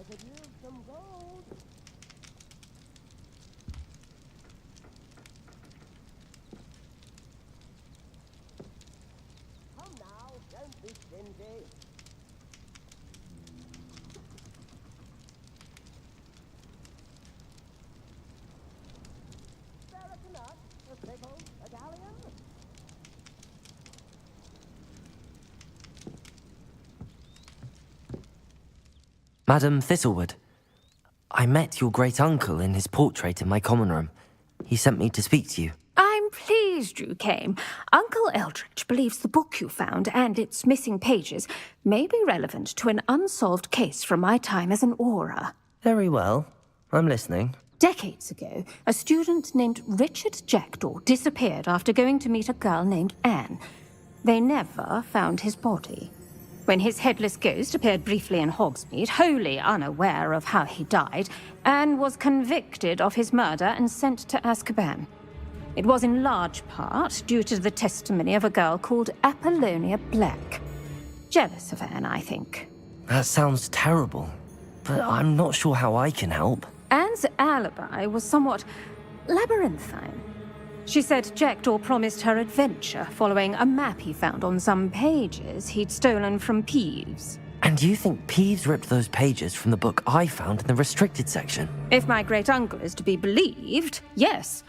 could use some gold. Come now, don't be stingy. Spare us a nut, a pickle, a galleon. Madam Thistlewood, I met your great-uncle in his portrait in my common room. He sent me to speak to you. I'm pleased you came. Uncle Eldridge believes the book you found and its missing pages may be relevant to an unsolved case from my time as an aura. Very well. I'm listening. Decades ago, a student named Richard Jackdaw disappeared after going to meet a girl named Anne. They never found his body. When his headless ghost appeared briefly in Hogsmeade, wholly unaware of how he died, Anne was convicted of his murder and sent to Azkaban. It was in large part due to the testimony of a girl called Apollonia Black. Jealous of Anne, I think. That sounds terrible, but I'm not sure how I can help. Anne's alibi was somewhat labyrinthine. She said Jackdaw promised her adventure following a map he found on some pages he'd stolen from Peeves. And you think Peeves ripped those pages from the book I found in the restricted section? If my great-uncle is to be believed, yes.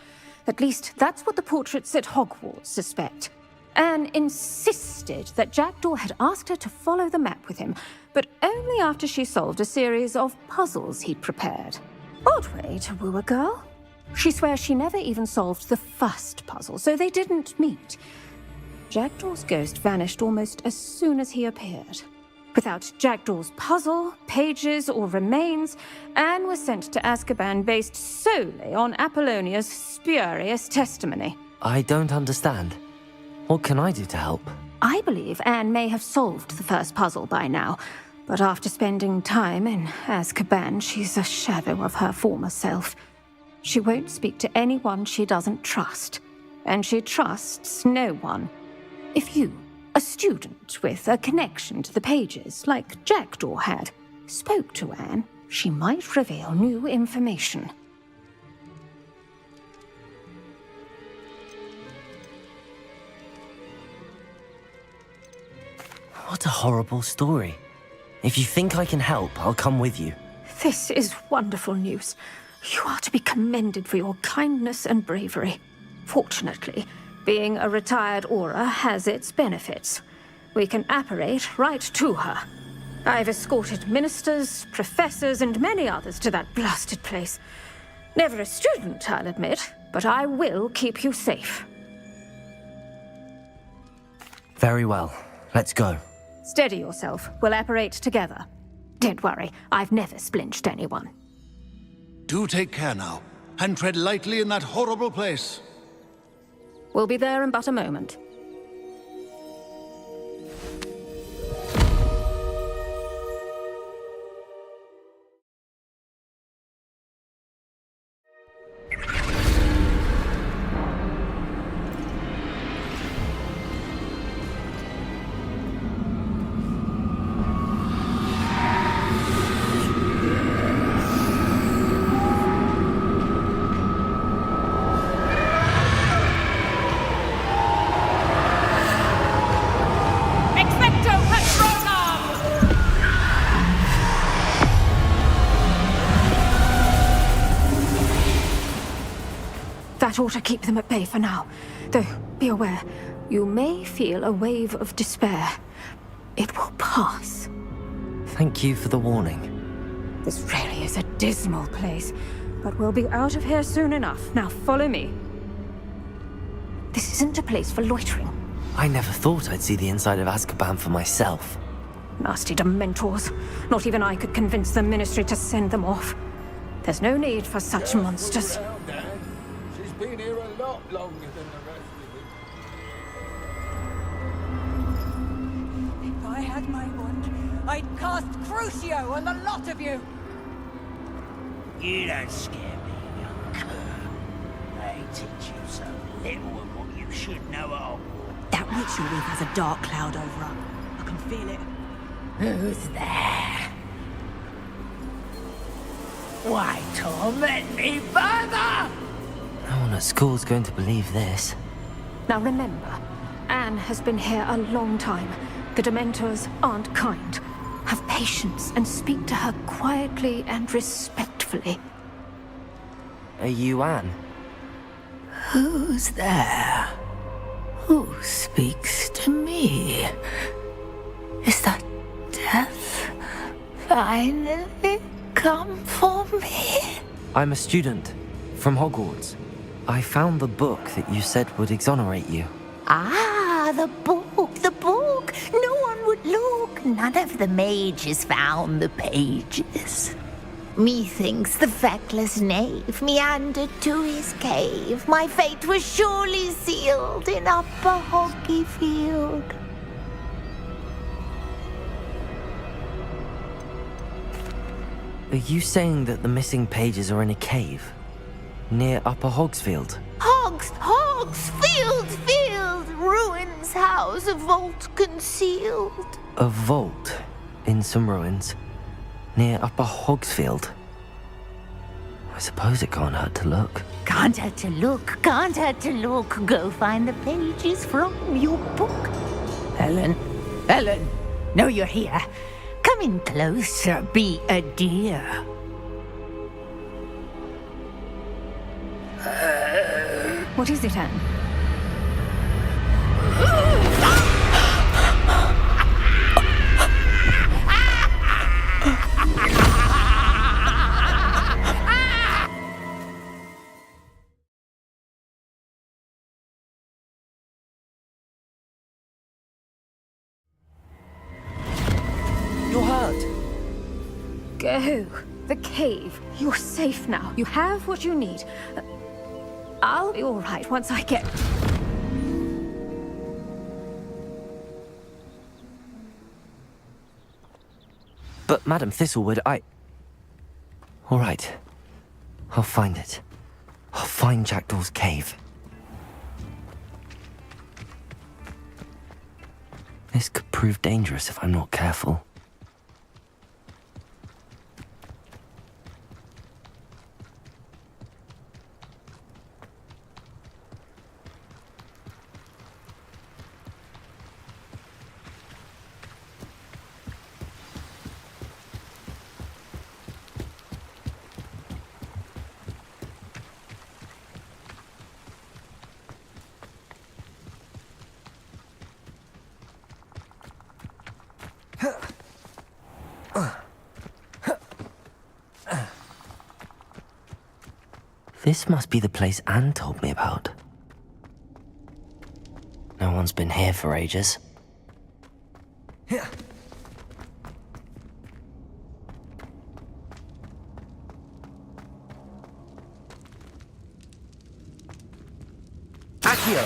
At least that's what the portraits at Hogwarts suspect. Anne insisted that Jackdaw had asked her to follow the map with him, but only after she solved a series of puzzles he'd prepared. Odd way to woo a girl. She swears she never even solved the first puzzle, so they didn't meet. Jackdaw's ghost vanished almost as soon as he appeared. Without Jackdaw's puzzle, pages, or remains, Anne was sent to Azkaban based solely on Apollonia's spurious testimony. I don't understand. What can I do to help? I believe Anne may have solved the first puzzle by now, but after spending time in Azkaban, she's a shadow of her former self. She won't speak to anyone she doesn't trust, and she trusts no one. If you, a student with a connection to the pages, like Jackdaw had, spoke to Anne, she might reveal new information. What a horrible story. If you think I can help, I'll come with you. This is wonderful news. You are to be commended for your kindness and bravery. Fortunately, being a retired aura has its benefits. We can apparate right to her. I've escorted ministers, professors, and many others to that blasted place. Never a student, I'll admit, but I will keep you safe. Very well. Let's go. Steady yourself. We'll apparate together. Don't worry, I've never splinched anyone. Do take care now, and tread lightly in that horrible place. We'll be there in but a moment. That ought to keep them at bay for now. Though, be aware, you may feel a wave of despair. It will pass. Thank you for the warning. This really is a dismal place, but we'll be out of here soon enough. Now follow me. This isn't a place for loitering. I never thought I'd see the inside of Azkaban for myself. Nasty Dementors. Not even I could convince the Ministry to send them off. There's no need for such monsters. She's been here a lot longer than the rest of you. If I had my wand, I'd cast Crucio on the lot of you! You don't scare me, young cur. They teach you so little of what you should know at Hogwarts. That ritual weave has a dark cloud over her. I can feel it. Who's there? Why torment me further? No one at school's going to believe this. Now remember, Anne has been here a long time. The Dementors aren't kind. Have patience and speak to her quietly and respectfully. Are you Anne? Who's there? Who speaks to me? Is that death finally come for me? I'm a student from Hogwarts. I found the book that you said would exonerate you. Ah, the book, the book. No one would look. None of the mages found the pages. Methinks the feckless knave meandered to his cave. My fate was surely sealed in Upper Hoggyfield. Are you saying that the missing pages are in a cave? Near Upper Hogsfield? Field, ruins house, a vault concealed. A vault in some ruins? Near Upper Hogsfield? I suppose it can't hurt to look. Can't hurt to look. Go find the pages from your book. Ellen, know you're here. Come in closer, be a dear. What is it, Anne? You're hurt! Go. The cave. You're safe now. You have what you need. I'll be all right once I get... But Madam Thistlewood, all right. I'll find it. I'll find Jackdaw's cave. This could prove dangerous if I'm not careful. This must be the place Anne told me about. No one's been here for ages. Accio!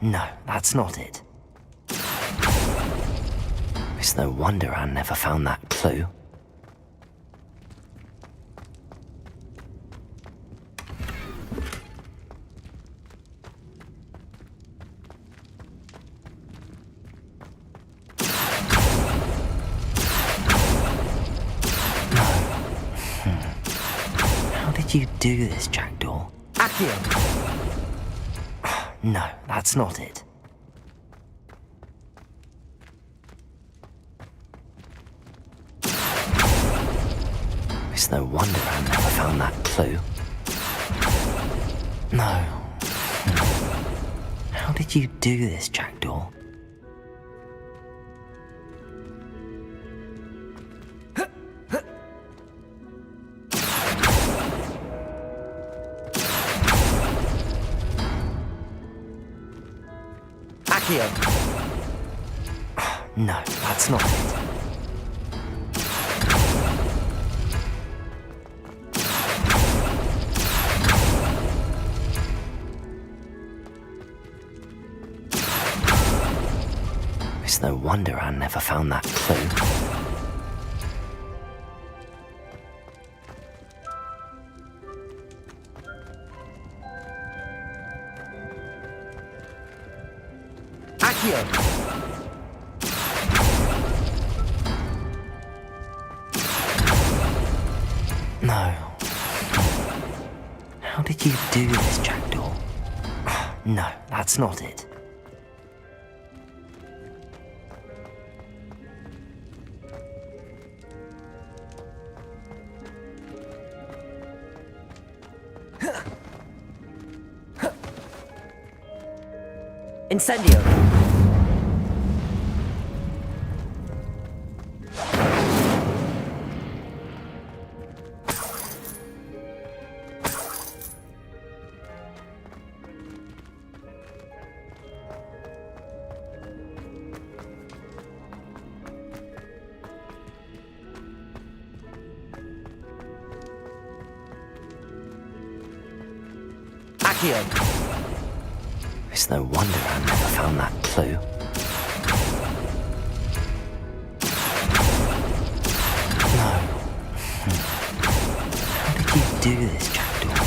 No, that's not it. It's no wonder Anne never found that clue. How did you do this, Jackdaw? Accio! No, that's not it. It's no wonder I never found that clue. No. How did you do this, Jackdaw? Accio! No, that's not it. It's no wonder I never found that clue. Accio! No. How did you do this, Jackdaw? No, that's not it. Incendio! Accio! It's no wonder I never found that clue. No. How did you do this, Jackdaw?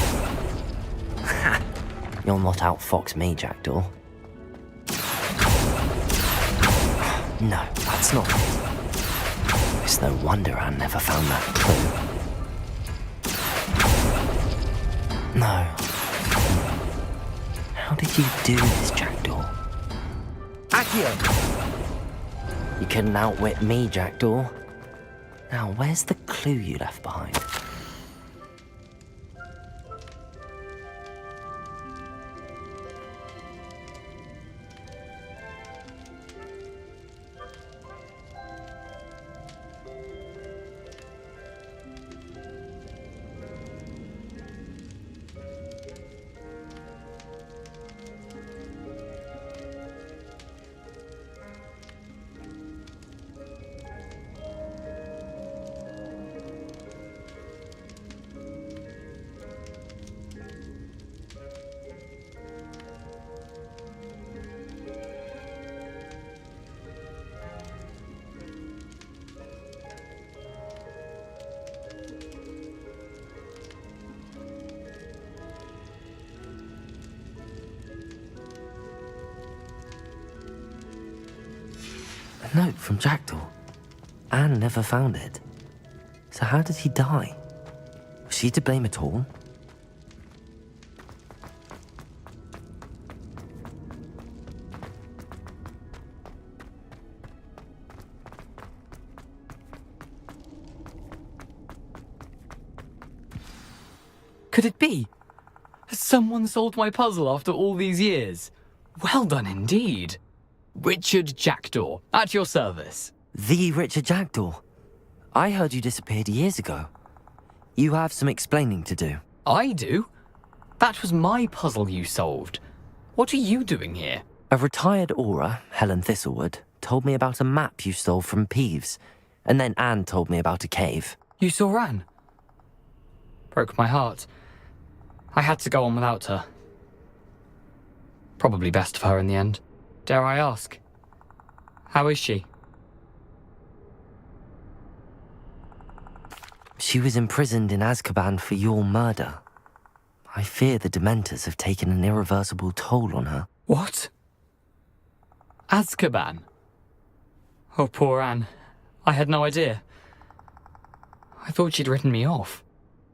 Ha! You'll not outfox me, Jackdaw. No, that's not it. It's no wonder I never found that clue. No. How did you do this, Jackdaw? Accio! You couldn't outwit me, Jackdaw. Now, where's the clue you left behind? A note from Jackdaw. Anne never found it. So how did he die? Was she to blame at all? Could it be? Has someone solved my puzzle after all these years? Well done indeed. Richard Jackdaw, at your service. The Richard Jackdaw. I heard you disappeared years ago. You have some explaining to do. I do? That was my puzzle you solved. What are you doing here? A retired aura, Helen Thistlewood, told me about a map you stole from Peeves, and then Anne told me about a cave. You saw Anne? Broke my heart. I had to go on without her. Probably best for her in the end. Dare I ask? How is she? She was imprisoned in Azkaban for your murder. I fear the Dementors have taken an irreversible toll on her. What? Azkaban? Oh, poor Anne. I had no idea. I thought she'd written me off.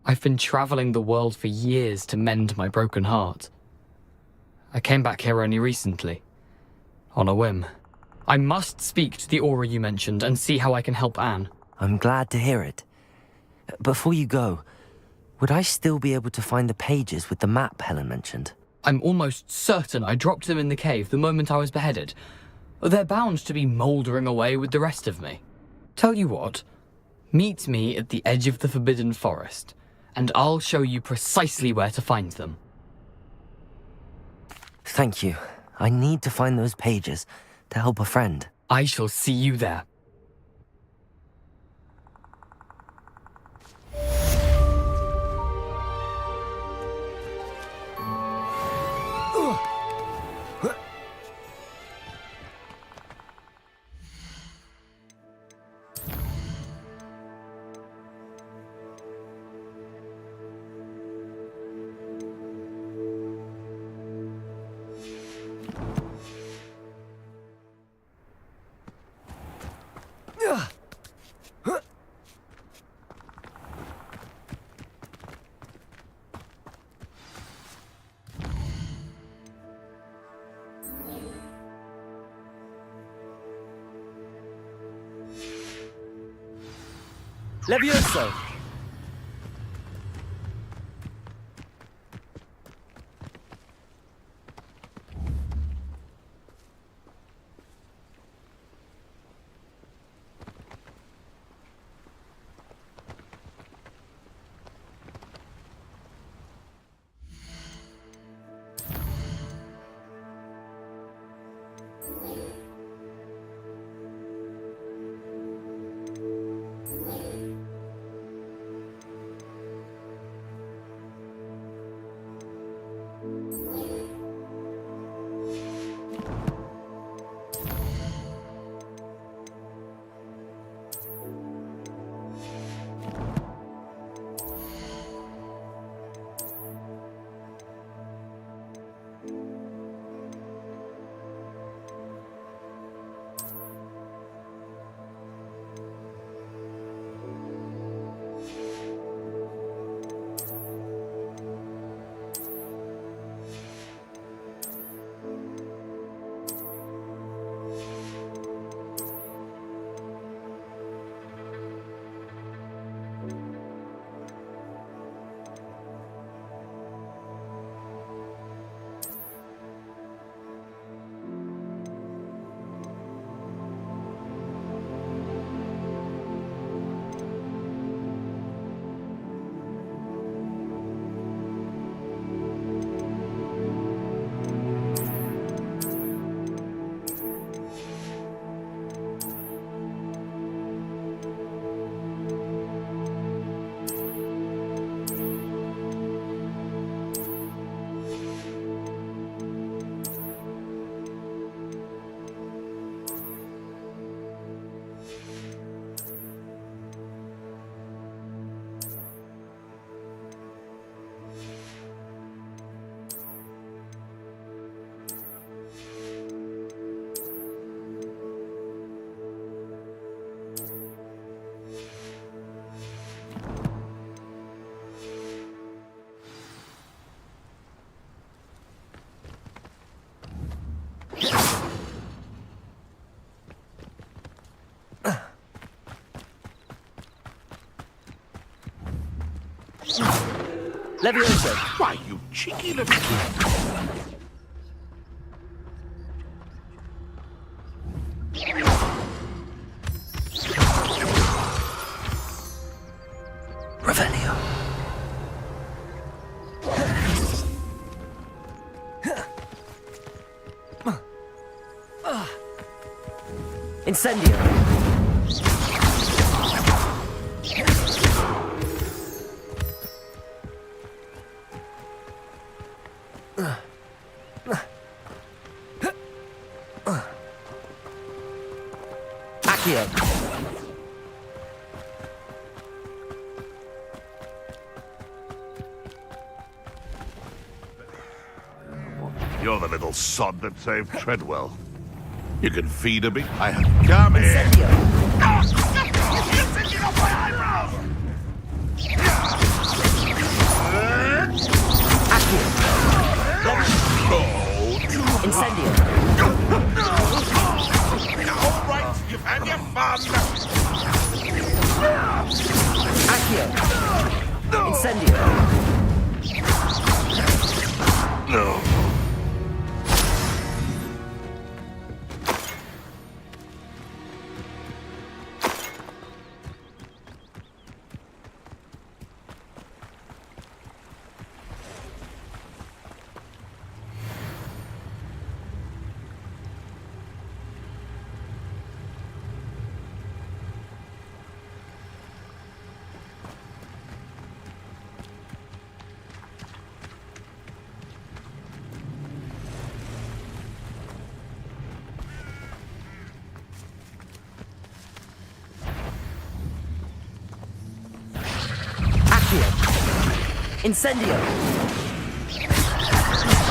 I've been travelling the world for years to mend my broken heart. I came back here only recently. On a whim. I must speak to the aura you mentioned and see how I can help Anne. I'm glad to hear it. Before you go, would I still be able to find the pages with the map Helen mentioned? I'm almost certain I dropped them in the cave the moment I was beheaded. They're bound to be mouldering away with the rest of me. Tell you what, meet me at the edge of the Forbidden Forest, and I'll show you precisely where to find them. Thank you. I need to find those pages to help a friend. I shall see you there. Levioso! Levioso! Why, you cheeky little kid. Revelio. Incendio. Accio. You're the little sod that saved Treadwell. You can feed a bee. I have come here. Incendio. You're thinking of my eyebrows! Accio. Incendio. All right, you've had your fun. Accio. Incendio. No. Incendio.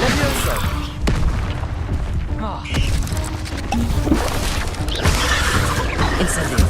Levioso. Incendio.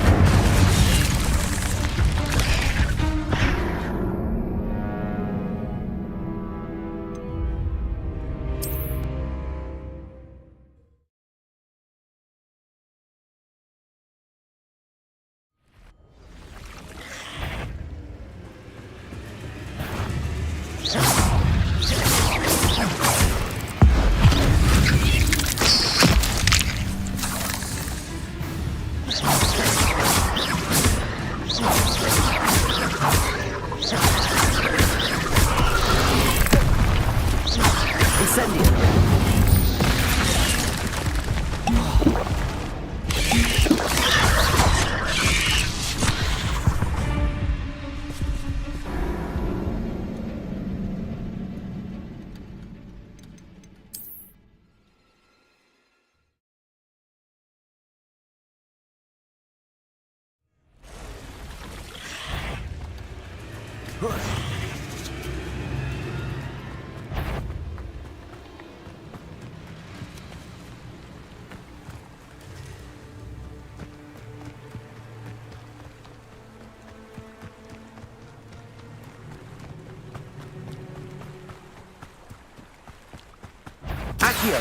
Accio!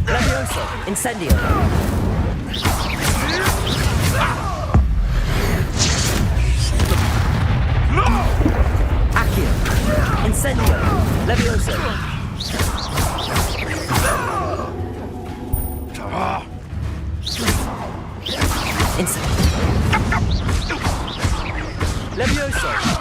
Levioso! Incendio! Accio! Incendio! Levioso! Levioso!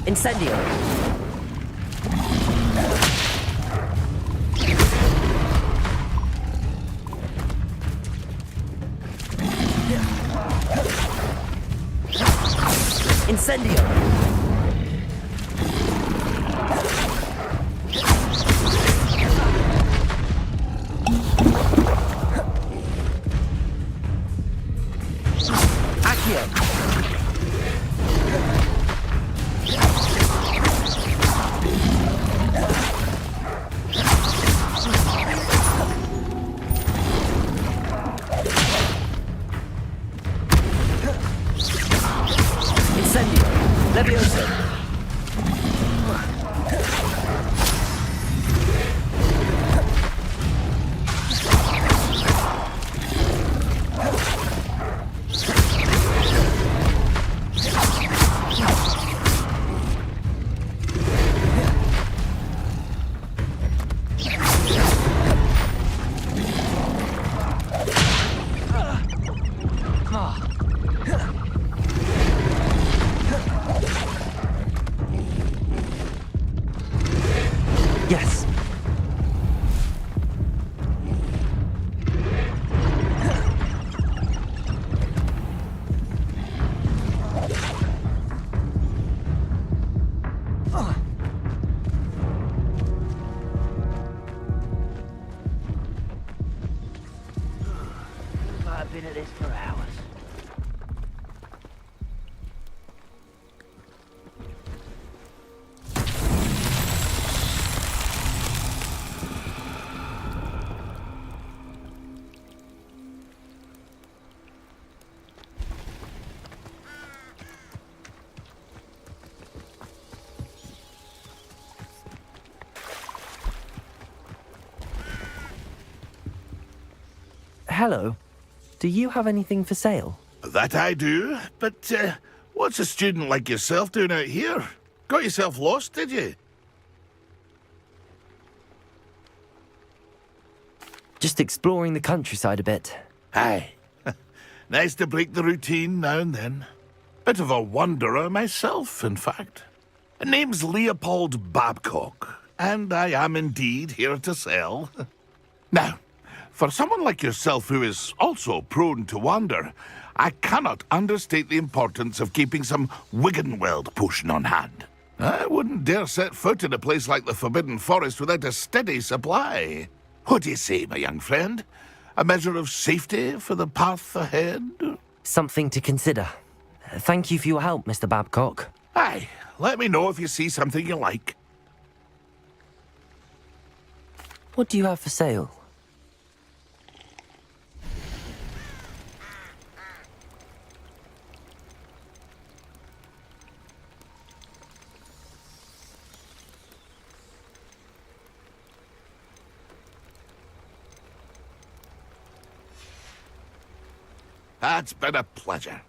Incendio! Incendio! Accio! Levioso! Yes. I've been at this for hours. hello. Do you have anything for sale? That I do, but what's a student like yourself doing out here? Got yourself lost, did you? Just exploring the countryside a bit. Aye. Nice to break the routine now and then. Bit of a wanderer myself, in fact. Name's Leopold Babcock, and I am indeed here to sell. Now, for someone like yourself who is also prone to wander, I cannot understate the importance of keeping some Wiggenweld potion on hand. I wouldn't dare set foot in a place like the Forbidden Forest without a steady supply. What do you say, my young friend? A measure of safety for the path ahead? Something to consider. Thank you for your help, Mr. Babcock. Aye, let me know if you see something you like. What do you have for sale? That's been a pleasure.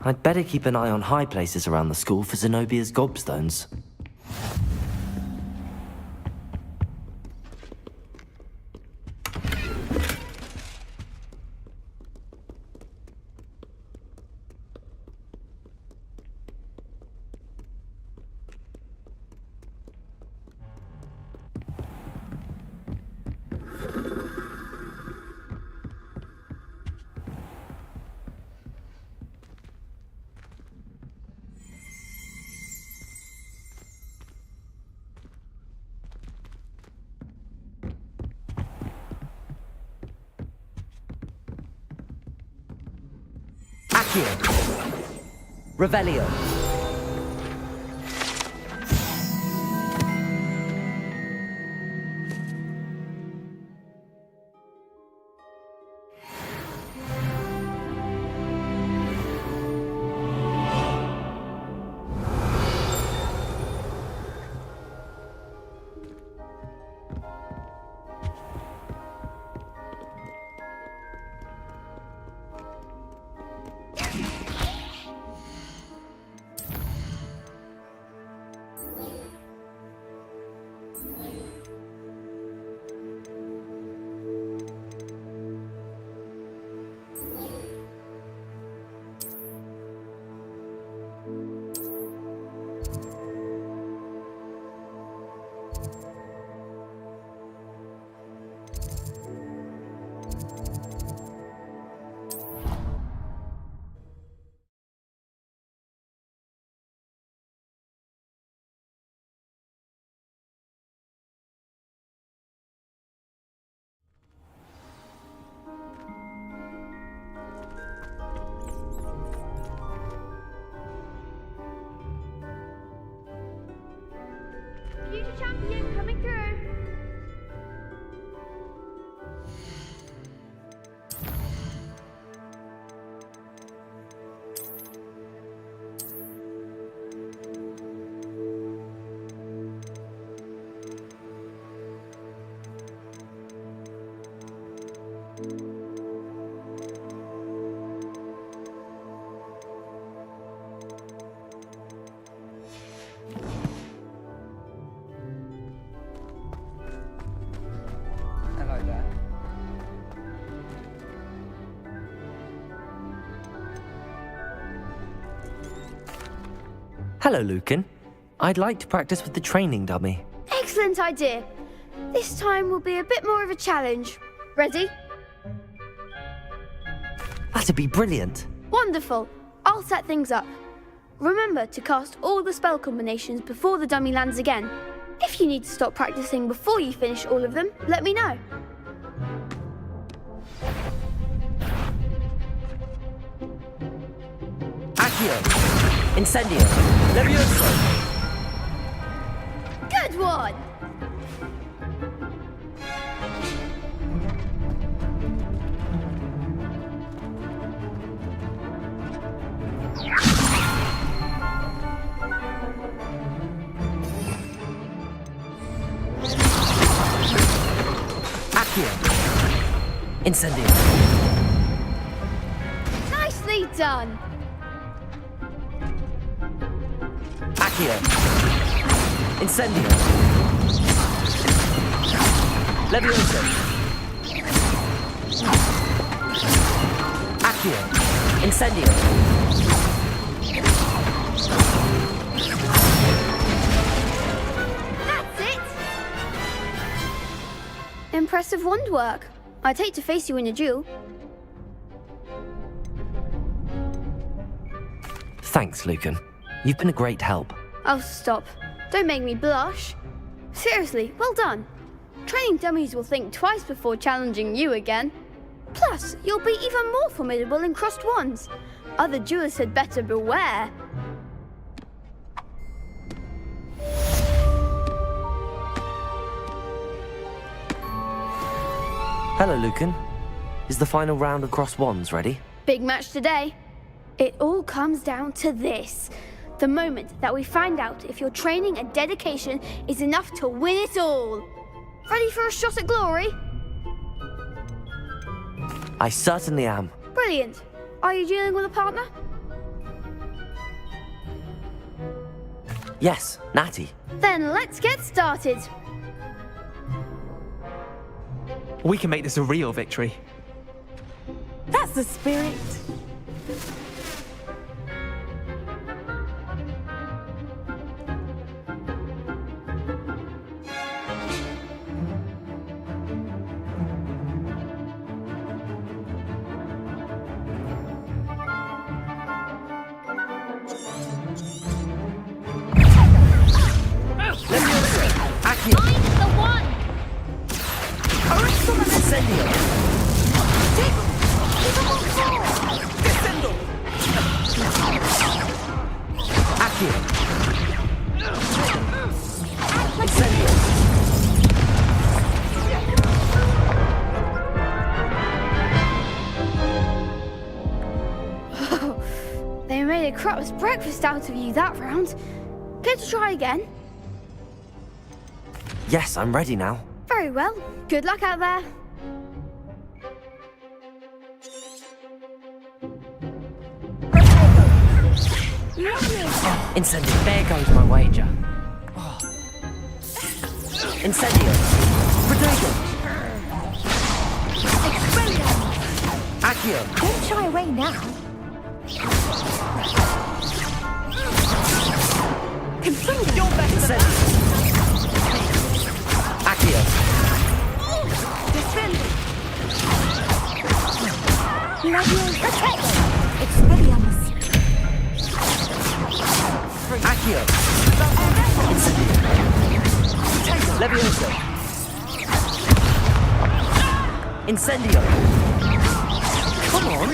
I'd better keep an eye on high places around the school for Zenobia's gobstones. Revelio. Future champion coming through. Hello there. Hello, Lucan. I'd like to practice with the training dummy. Excellent idea. This time will be a bit more of a challenge. Ready? That'd be brilliant. Wonderful. I'll set things up. Remember to cast all the spell combinations before the dummy lands again. If you need to stop practicing before you finish all of them, let me know. Accio. Incendio. Levioso. Good one! Accio. Incendio. Nicely done! Accio. Incendio. Levioso. Accio. Incendio. That's it! Impressive wand work. I'd hate to face you in a duel. Thanks, Lucan. You've been a great help. Oh, stop. Don't make me blush. Seriously, well done. Training dummies will think twice before challenging you again. Plus, you'll be even more formidable in crossed wands. Other duelists had better beware. Hello, Lucan. Is the final round of cross wands ready? Big match today. It all comes down to this. The moment that we find out if your training and dedication is enough to win it all. Ready for a shot at glory? I certainly am. Brilliant. Are you dealing with a partner? Yes, Natty. Then let's get started. We can make this a real victory. That's the spirit. They made a crap's breakfast out of you that round. Care to try again? Yes, I'm ready now. Very well. Good luck out there. Incendio. There goes my wager. Incendio. Protego. Accio. Don't shy away now. You're better than that. Accio. Expelliarmus. Accio. Incendio. Levioso. Incendio. Come on.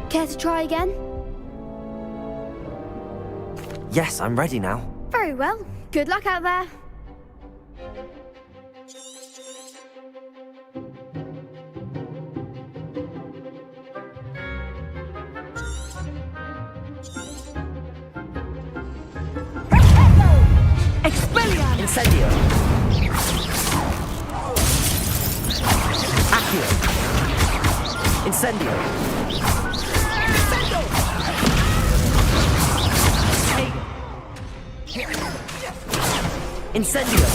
Care to try again? Yes, I'm ready now. Very well. Good luck out there. Expelliarmus. Incendio. Accio. Incendio. Incendio.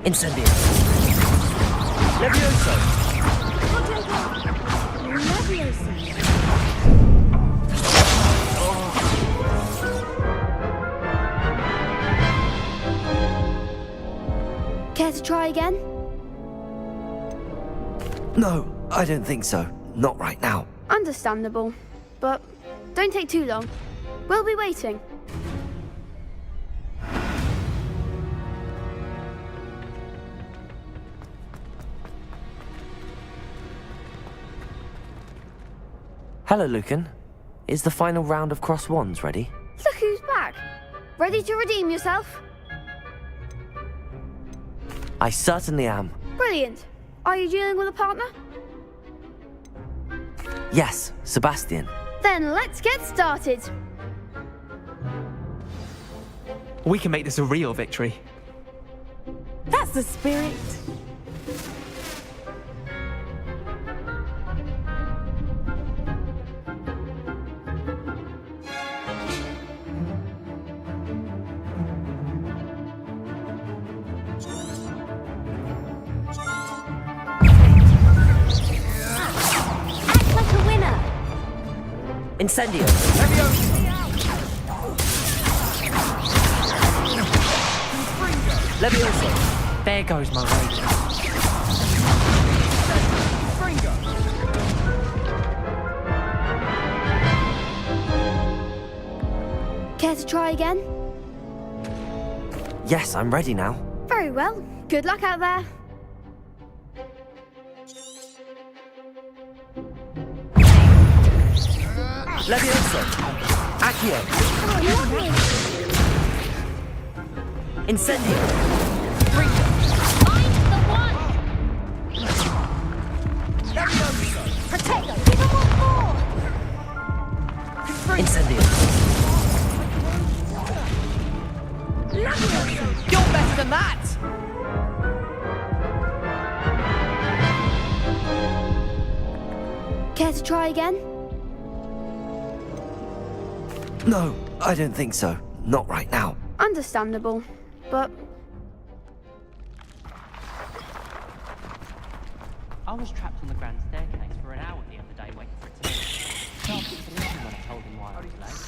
Incendio. Levioso. Care to try again? No, I don't think so. Not right now. Understandable. But don't take too long. We'll be waiting. Hello, Lucan. Is the final round of Cross Wands ready? Look who's back. Ready to redeem yourself? I certainly am. Brilliant. Are you dealing with a partner? Yes, Sebastian. Then let's get started. We can make this a real victory. That's the spirit. Incendio. Levioso. There goes my wager. Care to try again? Yes, I'm ready now. Very well. Good luck out there. Levioso. Accio. Incendio. Find the one. Protego. Give him one more. Care to try again? No, I don't think so. Not right now. Understandable, but I was trapped on the grand staircase for an hour the other day waiting for it to finish. Charles didn't listen when I told him why I was late.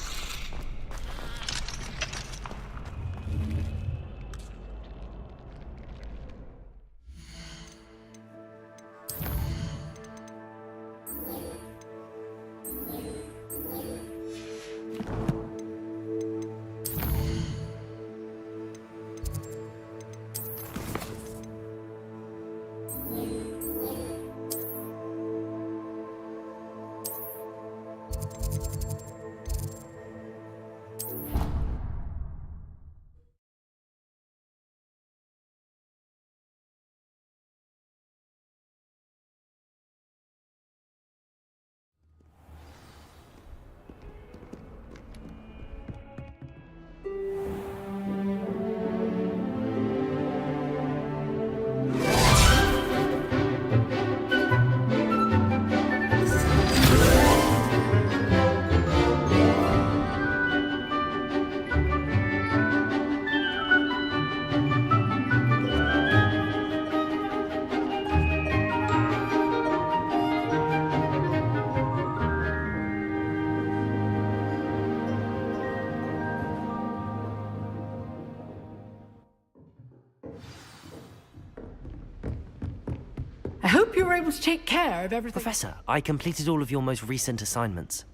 I hope you were able to take care of everything. Professor, I completed all of your most recent assignments.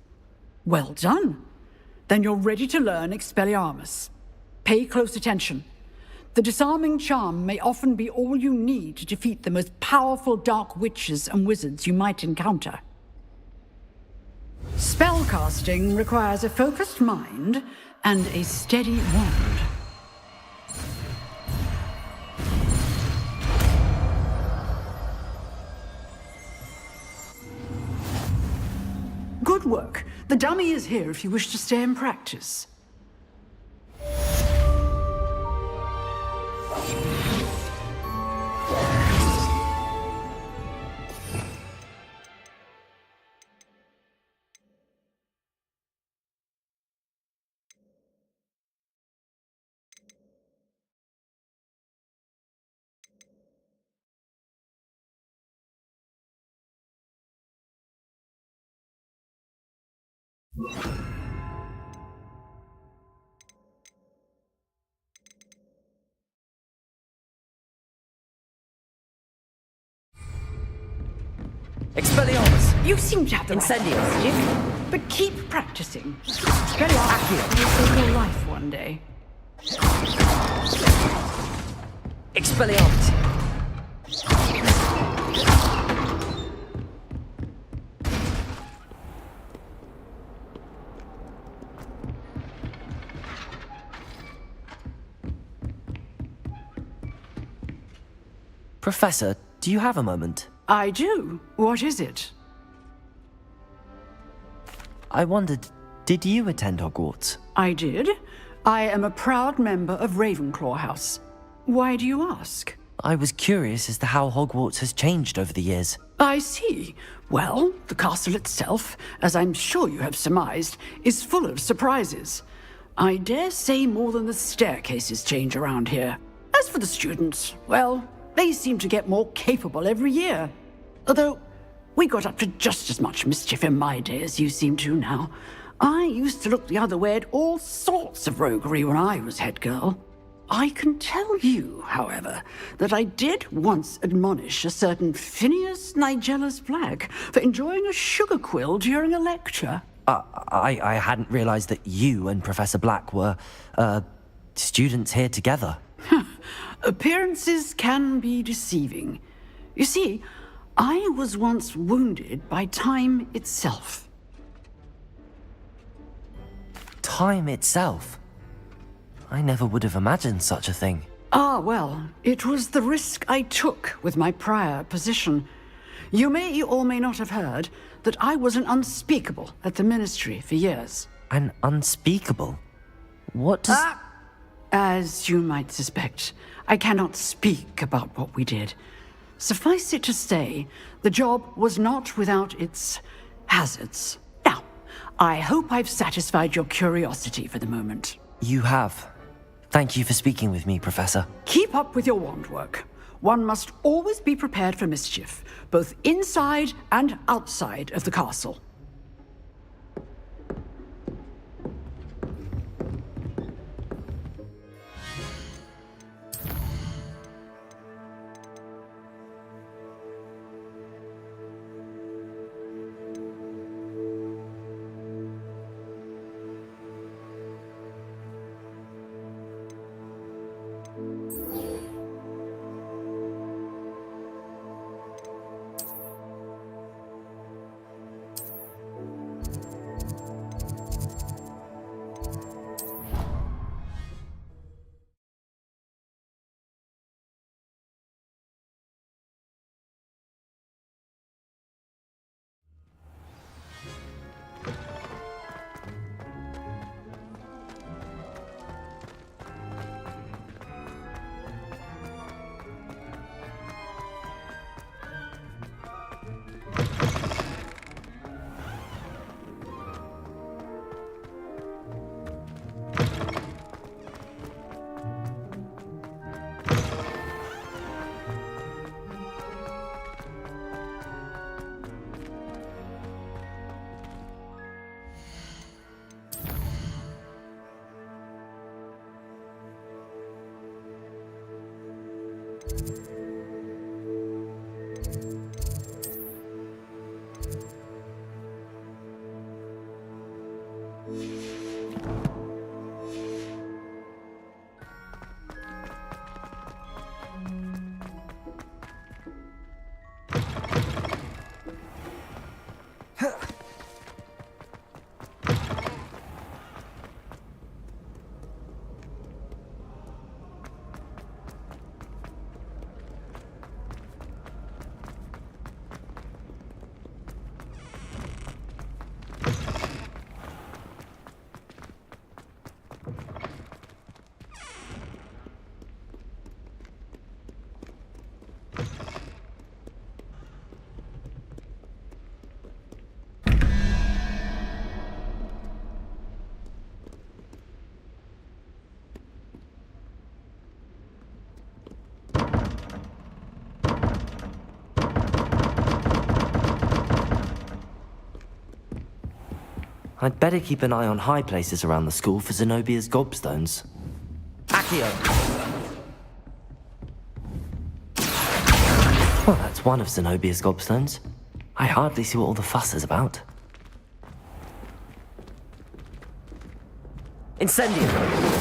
Well done. Then you're ready to learn Expelliarmus. Pay close attention. The disarming charm may often be all you need to defeat the most powerful dark witches and wizards you might encounter. Spellcasting requires a focused mind and a steady wand. Good work. The dummy is here if you wish to stay and practice. Expelliarmus! You seem to have the Incendios! right, but keep practicing. Expelliarmus will save your life one day. Expelliarmus! Professor, do you have a moment? I do. What is it? I wondered, did you attend Hogwarts? I did. I am a proud member of Ravenclaw House. Why do you ask? I was curious as to how Hogwarts has changed over the years. I see. Well, the castle itself, as I'm sure you have surmised, is full of surprises. I dare say more than the staircases change around here. As for the students, well, they seem to get more capable every year. Although, we got up to just as much mischief in my day as you seem to now. I used to look the other way at all sorts of roguery when I was head girl. I can tell you, however, that I did once admonish a certain Phineas Nigellus Black for enjoying a sugar quill during a lecture. I hadn't realized that you and Professor Black were, students here together. Appearances can be deceiving. You see, I was once wounded by time itself. Time itself? I never would have imagined such a thing. Ah, well, it was the risk I took with my prior position. You may or may not have heard that I was an unspeakable at the Ministry for years. An unspeakable? What does... As you might suspect, I cannot speak about what we did. Suffice it to say, the job was not without its hazards. Now, I hope I've satisfied your curiosity for the moment. You have. Thank you for speaking with me, Professor. Keep up with your wand work. One must always be prepared for mischief, both inside and outside of the castle. I'd better keep an eye on high places around the school for Zenobia's gobstones. Accio! Well, that's one of Zenobia's gobstones. I hardly see what all the fuss is about. Incendio!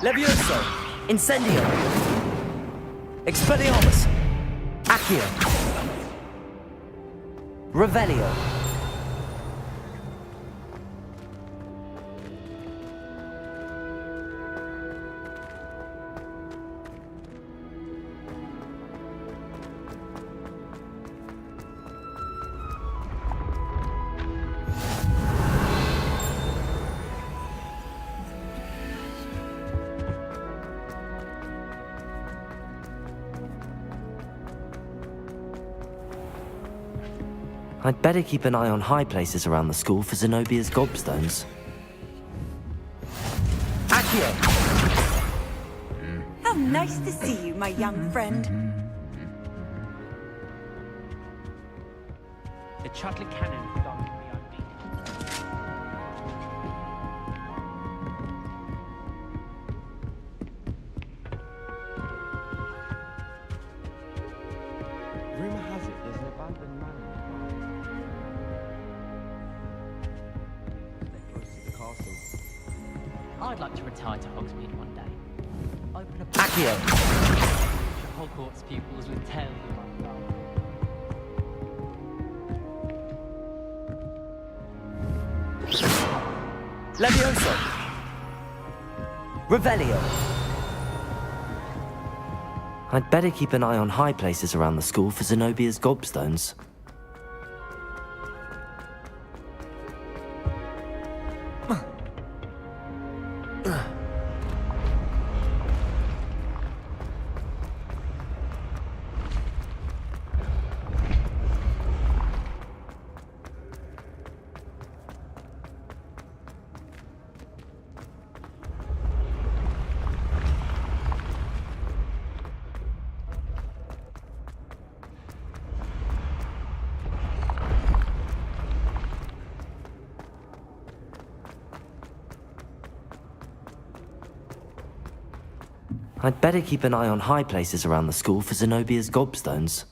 Levioso! Incendio! Expelliarmus! Accio! Revelio! I'd better keep an eye on high places around the school for Zenobia's gobstones. Accio! How nice to see you, my young friend. The chocolate cannon belongs beyond me. Rumor has it there's an abandoned manor nearby. They're close to the castle. I'd like to retire to Hogsmeade one day. Open a Accio! Hogwarts pupils with tales of my life. Levioso! Revelio! I'd better keep an eye on high places around the school for Zenobia's gobstones. I'd better keep an eye on high places around the school for Zenobia's gobstones.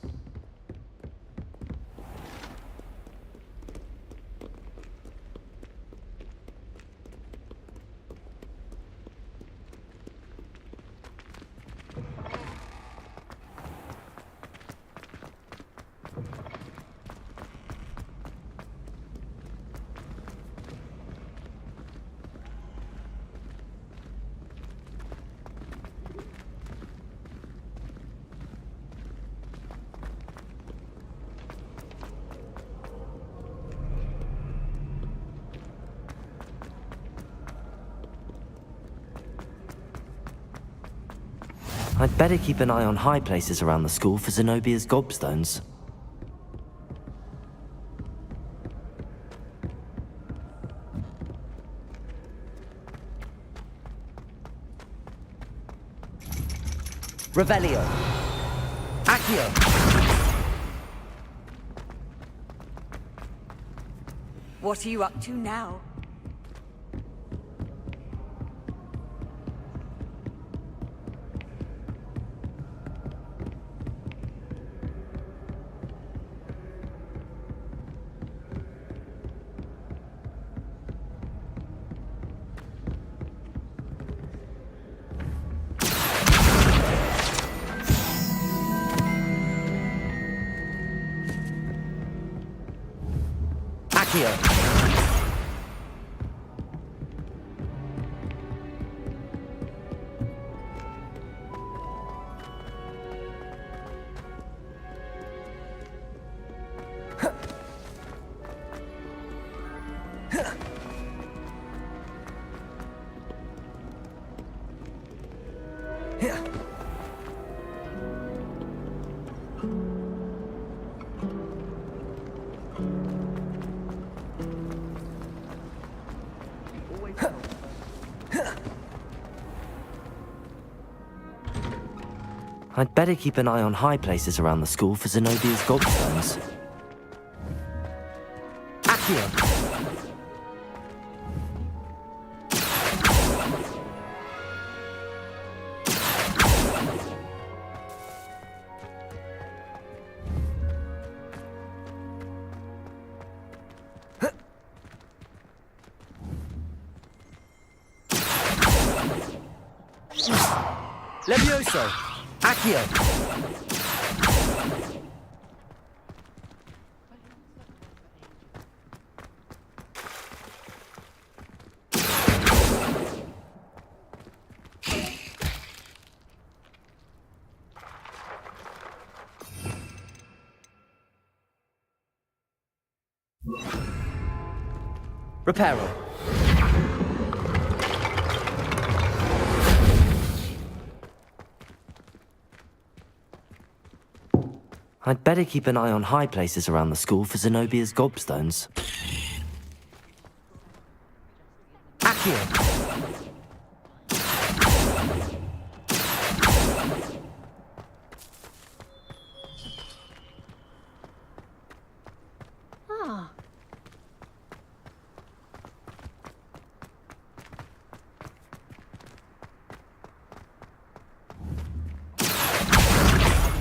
I'd better keep an eye on high places around the school for Zenobia's gobstones. Revelio! Accio! What are you up to now? Accio! I'd better keep an eye on high places around the school for Zenobia's gobstones. Accio! Levioso! Accio! Reparo. I'd better keep an eye on high places around the school for Zenobia's gobstones. Accio!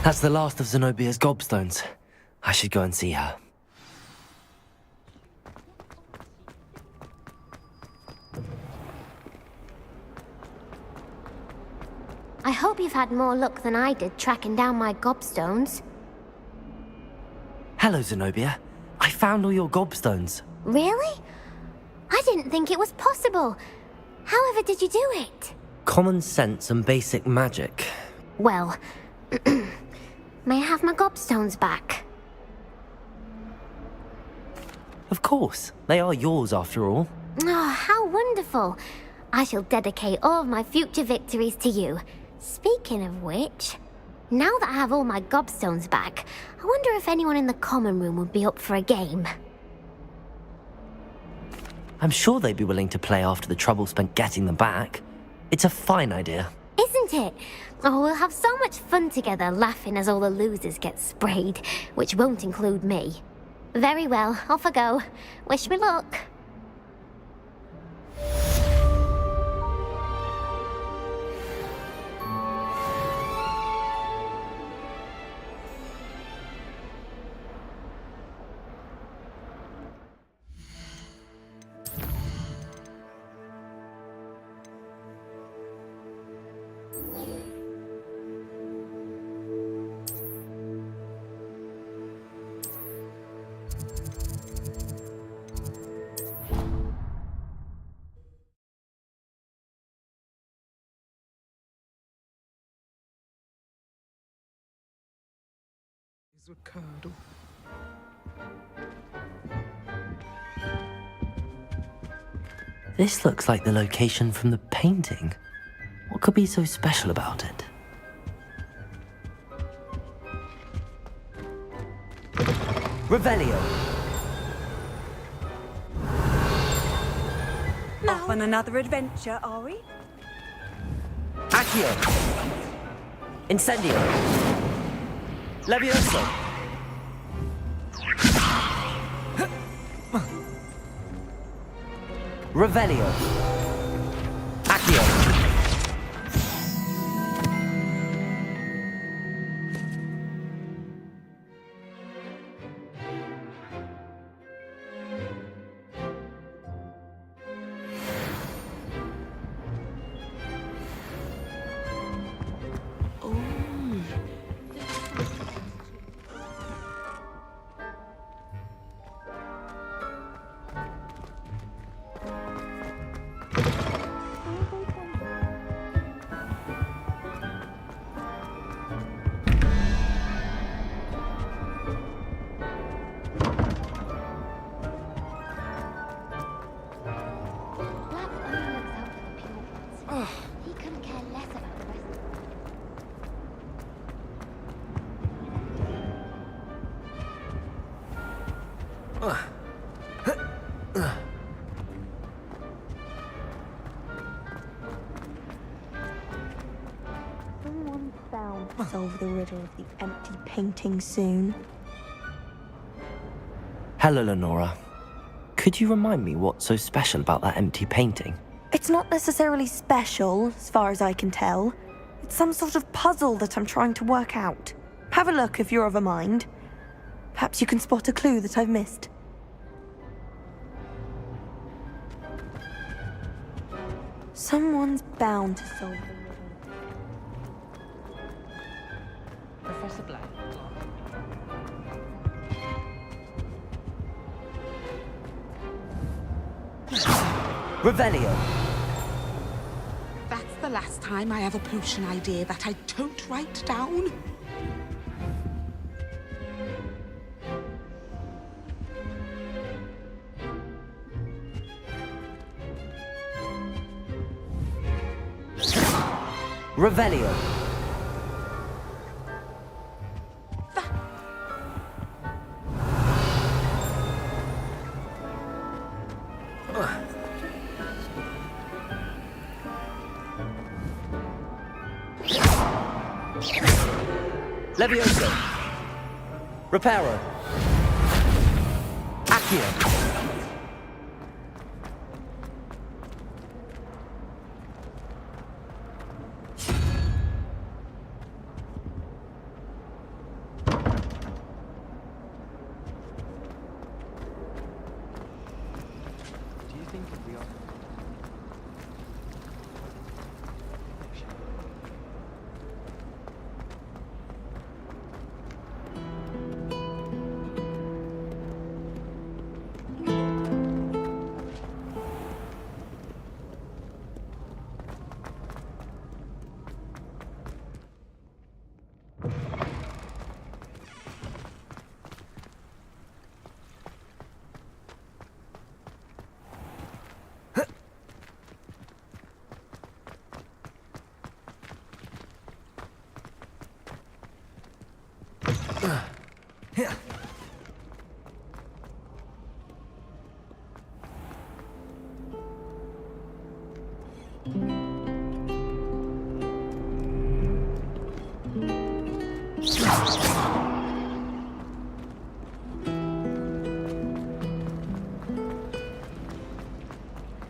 That's the last of Zenobia's gobstones. I should go and see her. I hope you've had more luck than I did tracking down my gobstones. Hello, Zenobia. I found all your gobstones. Really? I didn't think it was possible. However did you do it? Common sense and basic magic. Well, may I have my gobstones back? Of course. They are yours after all. Oh, how wonderful. I shall dedicate all of my future victories to you. Speaking of which, now that I have all my gobstones back, I wonder if anyone in the common room would be up for a game. I'm sure they'd be willing to play after the trouble spent getting them back. It's a fine idea. Isn't it? Oh, we'll have so much fun together laughing as all the losers get sprayed, which won't include me. Very well, off I go. Wish me luck. This looks like the location from the painting. What could be so special about it? Revelio! Off on another adventure, are we? Accio! Incendio! Levioso! Revelio! Accio! Someone's bound to solve the riddle of the empty painting soon. Hello, Lenora. Could you remind me what's so special about that empty painting? It's not necessarily special, as far as I can tell. It's some sort of puzzle that I'm trying to work out. Have a look if you're of a mind. Perhaps you can spot a clue that I've missed. Someone's bound to solve the riddle. Professor Black. Revelio! That's the last time I have a potion idea that I don't write down. Revelio! Levioso! Reparo! Accio!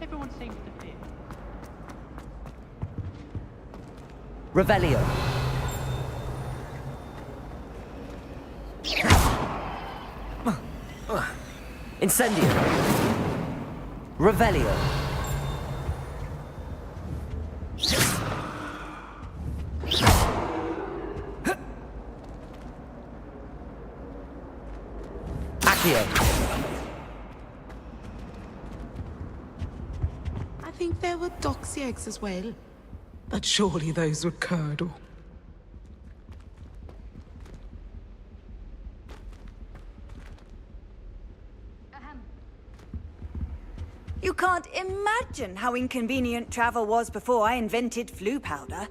Everyone seems to fit. Revelio. Incendio. Revelio. Accio. I think there were doxy eggs as well. But surely those would curdle. You can't imagine how inconvenient travel was before I invented flu powder.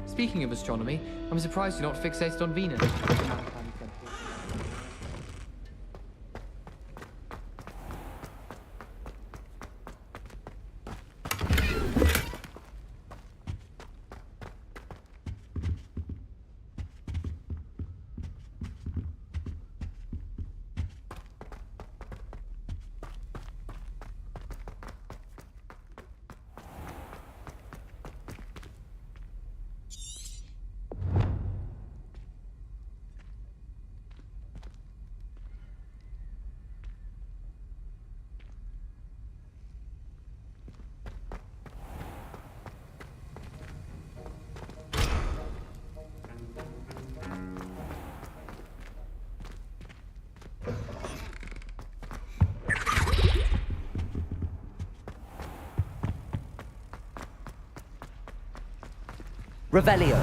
Speaking of astronomy, I'm surprised you're not fixated on Venus. Revelio.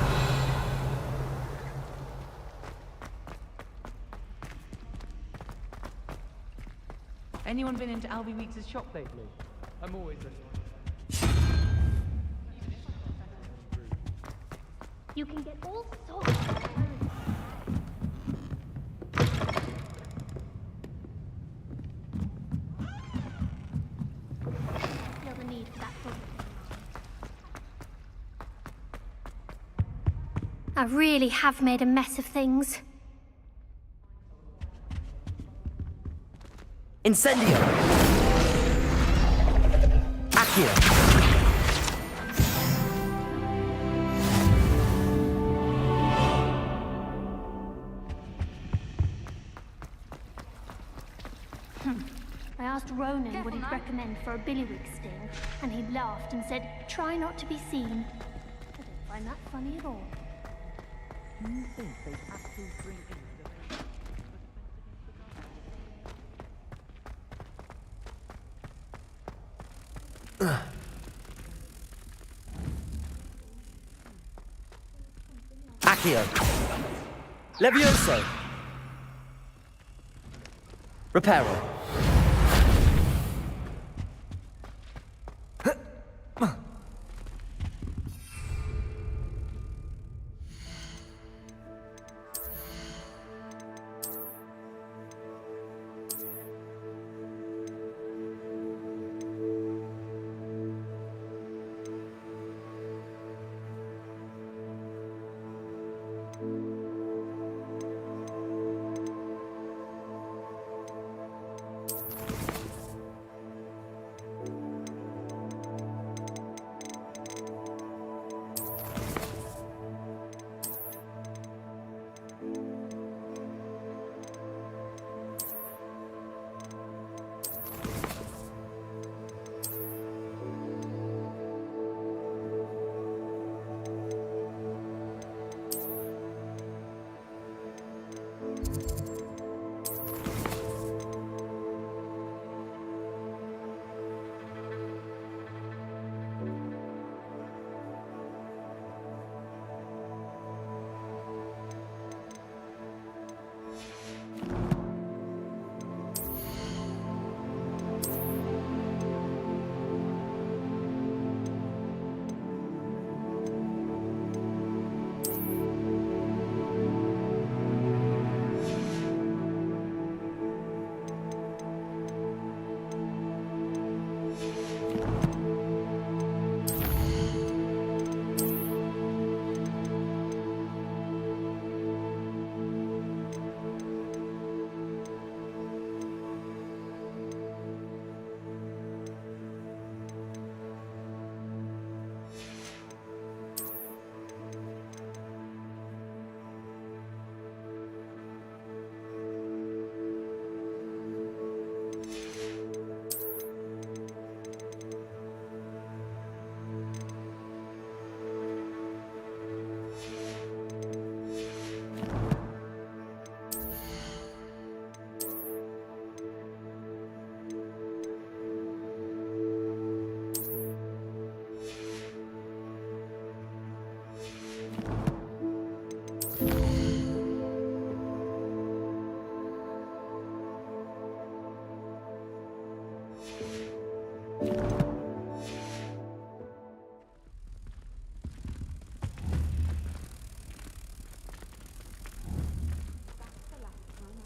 Anyone been into Albie Weeks' shop lately? I'm always You can get all sorts of feel the need for that book. I really have made a mess of things. Incendio. Accio. I asked Ronan what he'd recommend for a billywig sting, and he laughed and said, "Try not to be seen." I don't find that funny at all. You think they'd have to bring in Accio. Levioso. Reparo.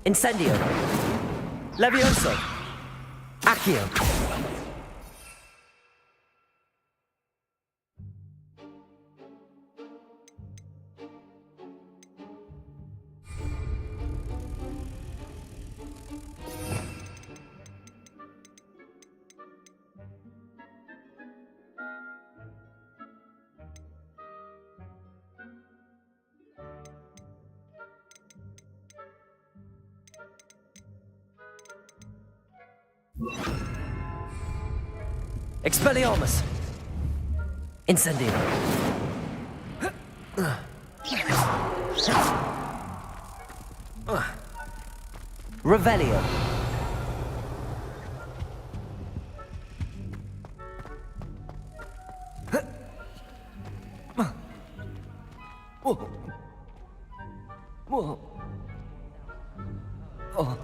Incendio. Levioso. Accio. Expelliarmus! Incendio! Revelio! Oh.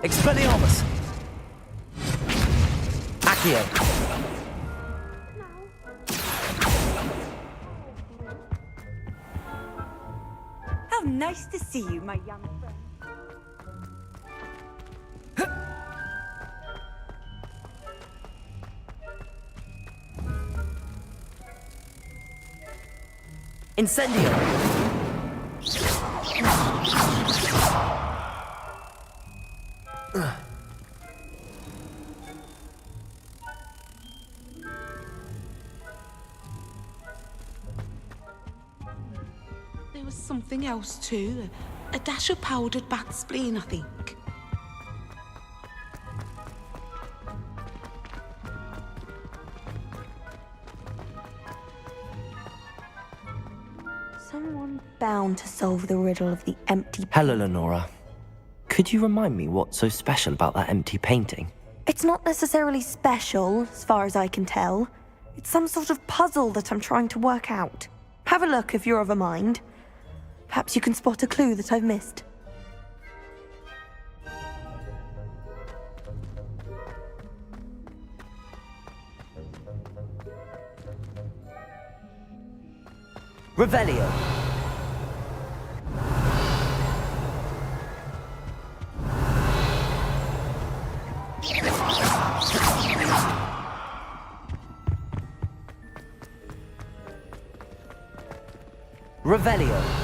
Expelliarmus! Accio! How nice to see you, my young friend. Incendio! There was something else too. A dash of powdered bat spleen, I think. Someone bound to solve the riddle of the empty... Hello, Lenora. Could you remind me what's so special about that empty painting? It's not necessarily special, as far as I can tell. It's some sort of puzzle that I'm trying to work out. Have a look if you're of a mind. Perhaps you can spot a clue that I've missed. Revelio! Revelio!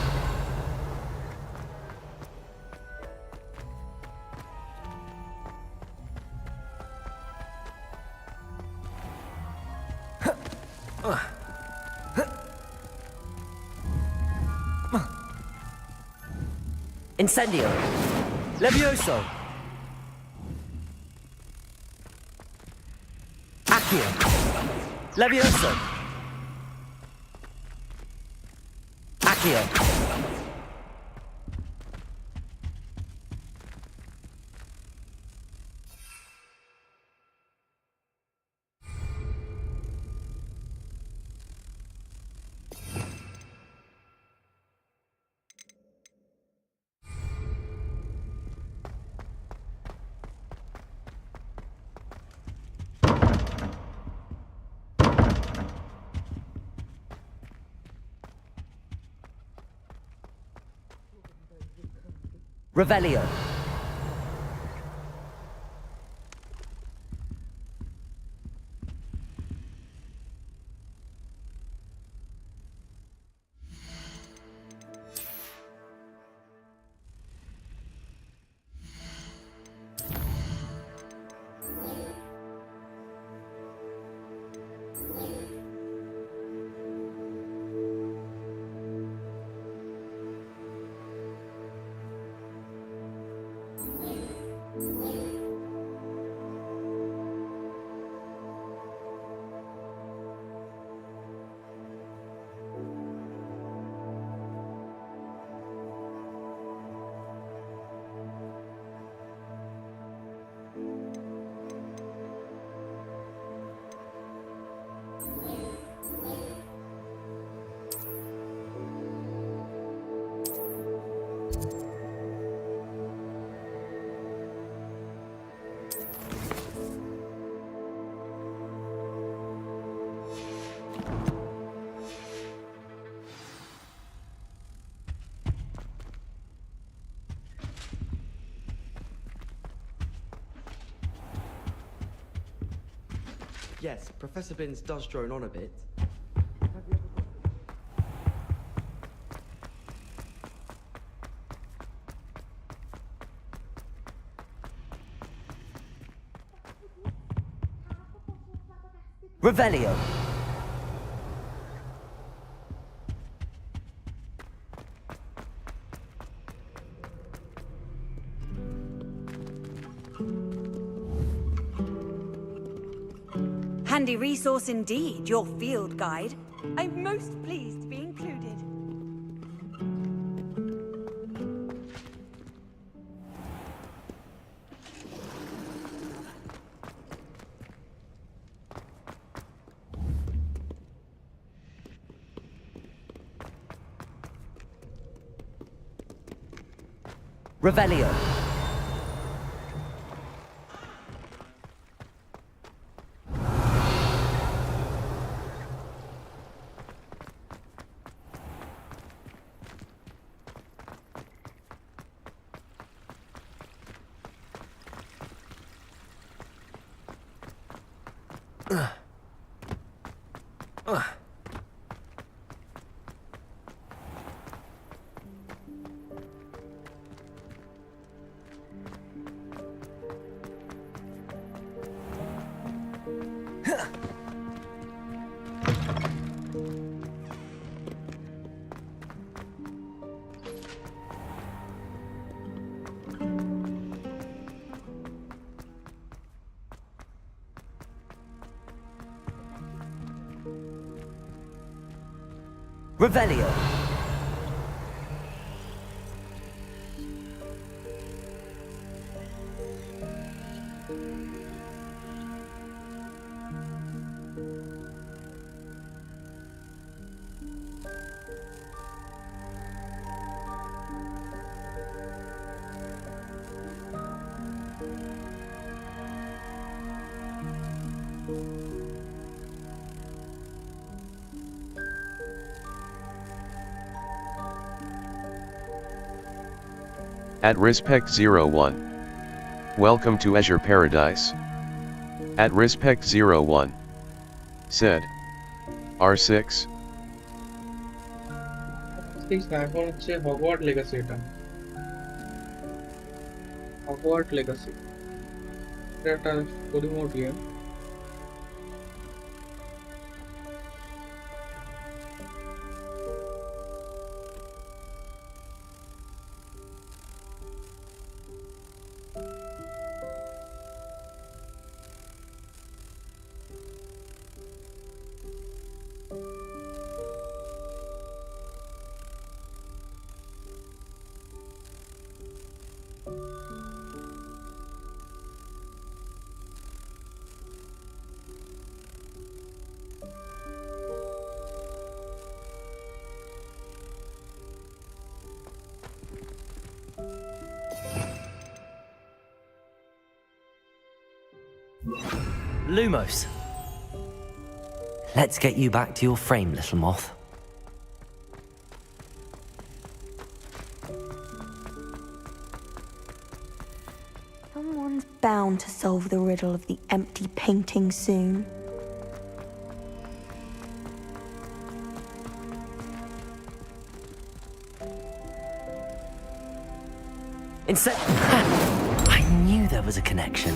Incendio! Levioso! Accio! Levioso! Accio! Revelio! Yes, Professor Binns does drone on a bit. Revelio. Handy resource indeed, your field guide. I'm most pleased to be included. Revelio. Revelio. At Respect 01. Welcome to Azure Paradise. At Respect 01. Said. R6. এখন হচ্ছে হগওয়ার্ড legacy এটা হগওয়ার্ড legacy এটা একটা story mode game Lumos. Let's get you back to your frame, little moth. Someone's bound to solve the riddle of the empty painting soon. I knew there was a connection.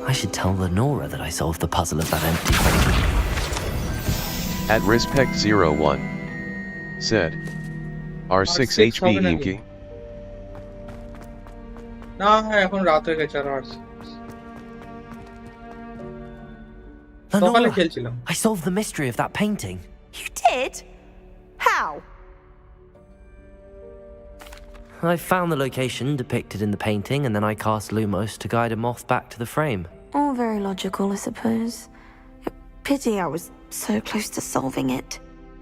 I should tell Lenora that I solved the puzzle of that empty painting. At Respect 01. Said. R6 HP Inky. না হ্যাঁ এখন রাত হয়ে গেছে আর সকালে খেলছিলাম I solved the mystery of that painting. You did? How? I found the location depicted in the painting, and then I cast Lumos to guide a moth back to the frame. All very logical, I suppose. Pity I was so close to solving it.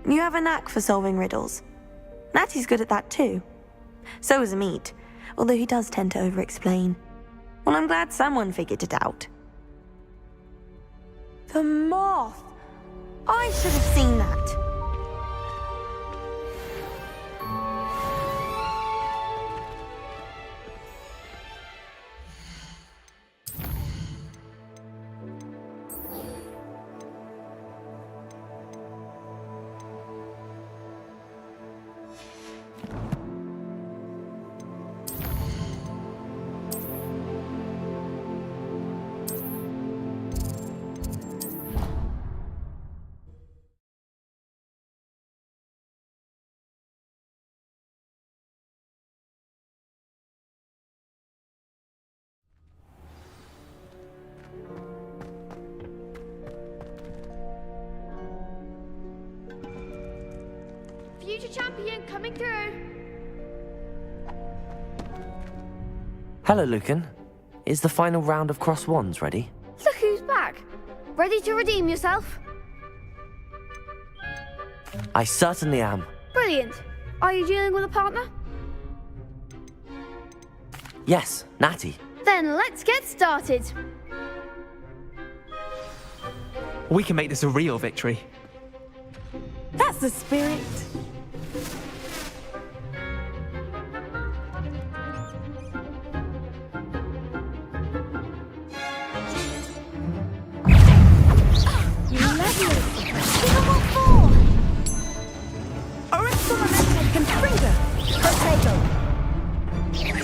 You have a knack for solving riddles. Natty's good at that too. So is Amit, although he does tend to over-explain. Well, I'm glad someone figured it out. The moth! I should have seen that. future champion coming through. Hello, Lucan. Is the final round of Cross Wands ready? Look who's back. Ready to redeem yourself? I certainly am. Brilliant. Are you dealing with a partner? Yes, Natty. Then let's get started. We can make this a real victory. That's the spirit.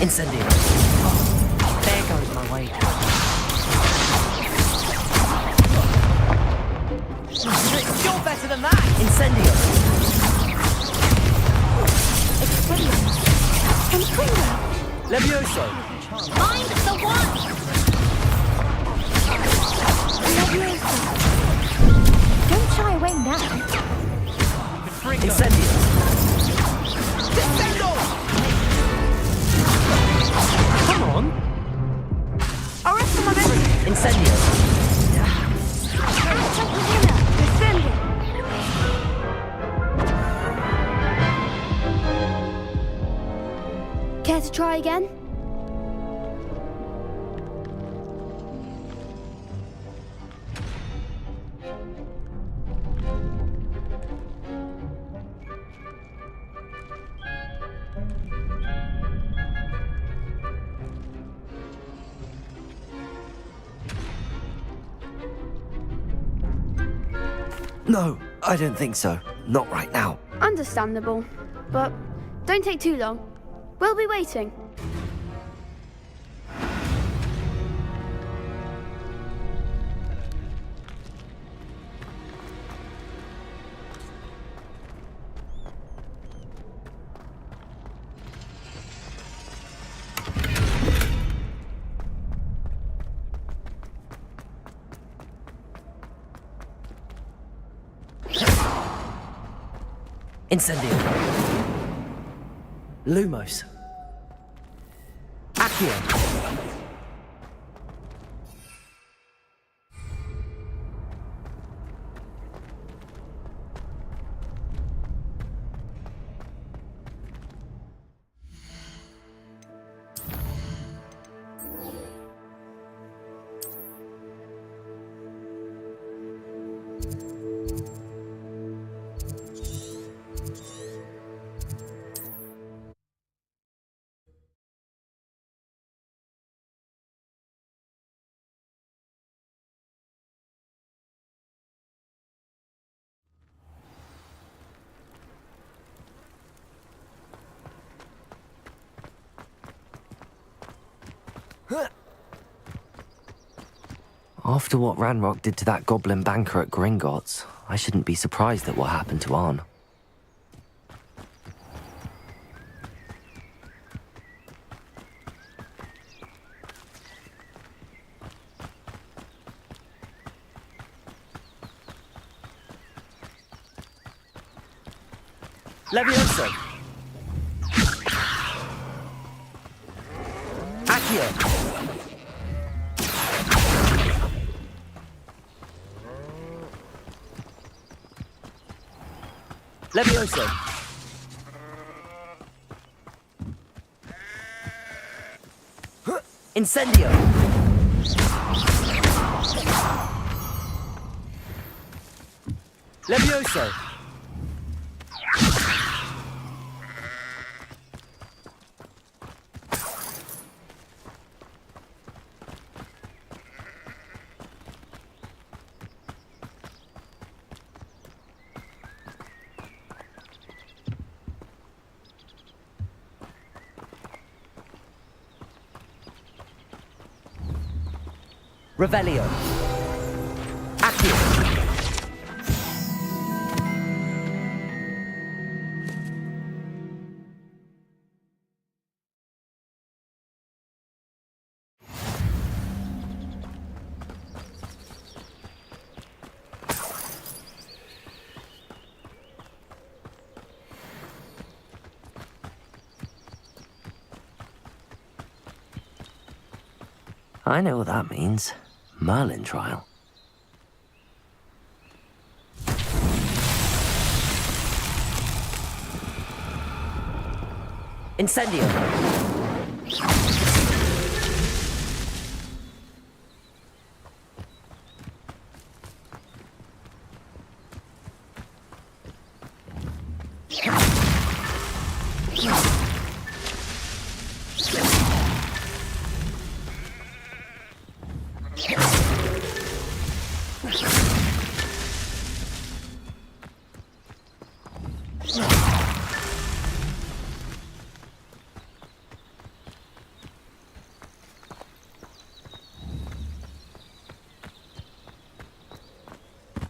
Incendio. There goes my way. You're better than that! Incendio. Levioso. Mind the one! Don't shy away now. Incendio. Come on! Incendio. Care to try again? No, I don't think so. Not right now. Understandable. But don't take too long. We'll be waiting. Incendio. Lumos. Accio. After what Ranrock did to that goblin banker at Gringotts, I shouldn't be surprised at what happened to Arn. Levioso. Accio. Levioso. Incendio. Levioso. Revelio. Accio. I know what that means. Merlin trial. Incendio!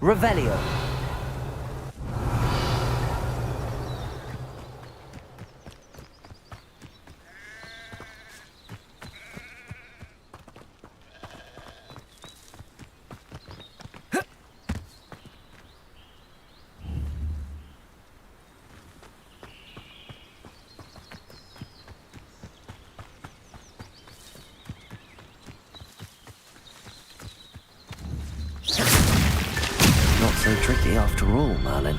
Revelio. Not so tricky after all, Merlin.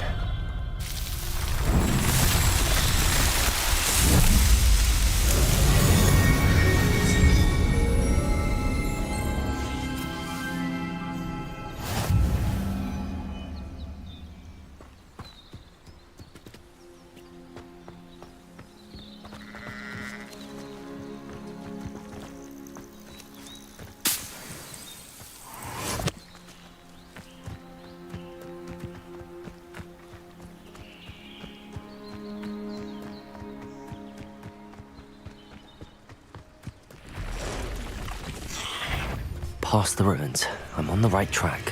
Past the ruins. I'm on the right track.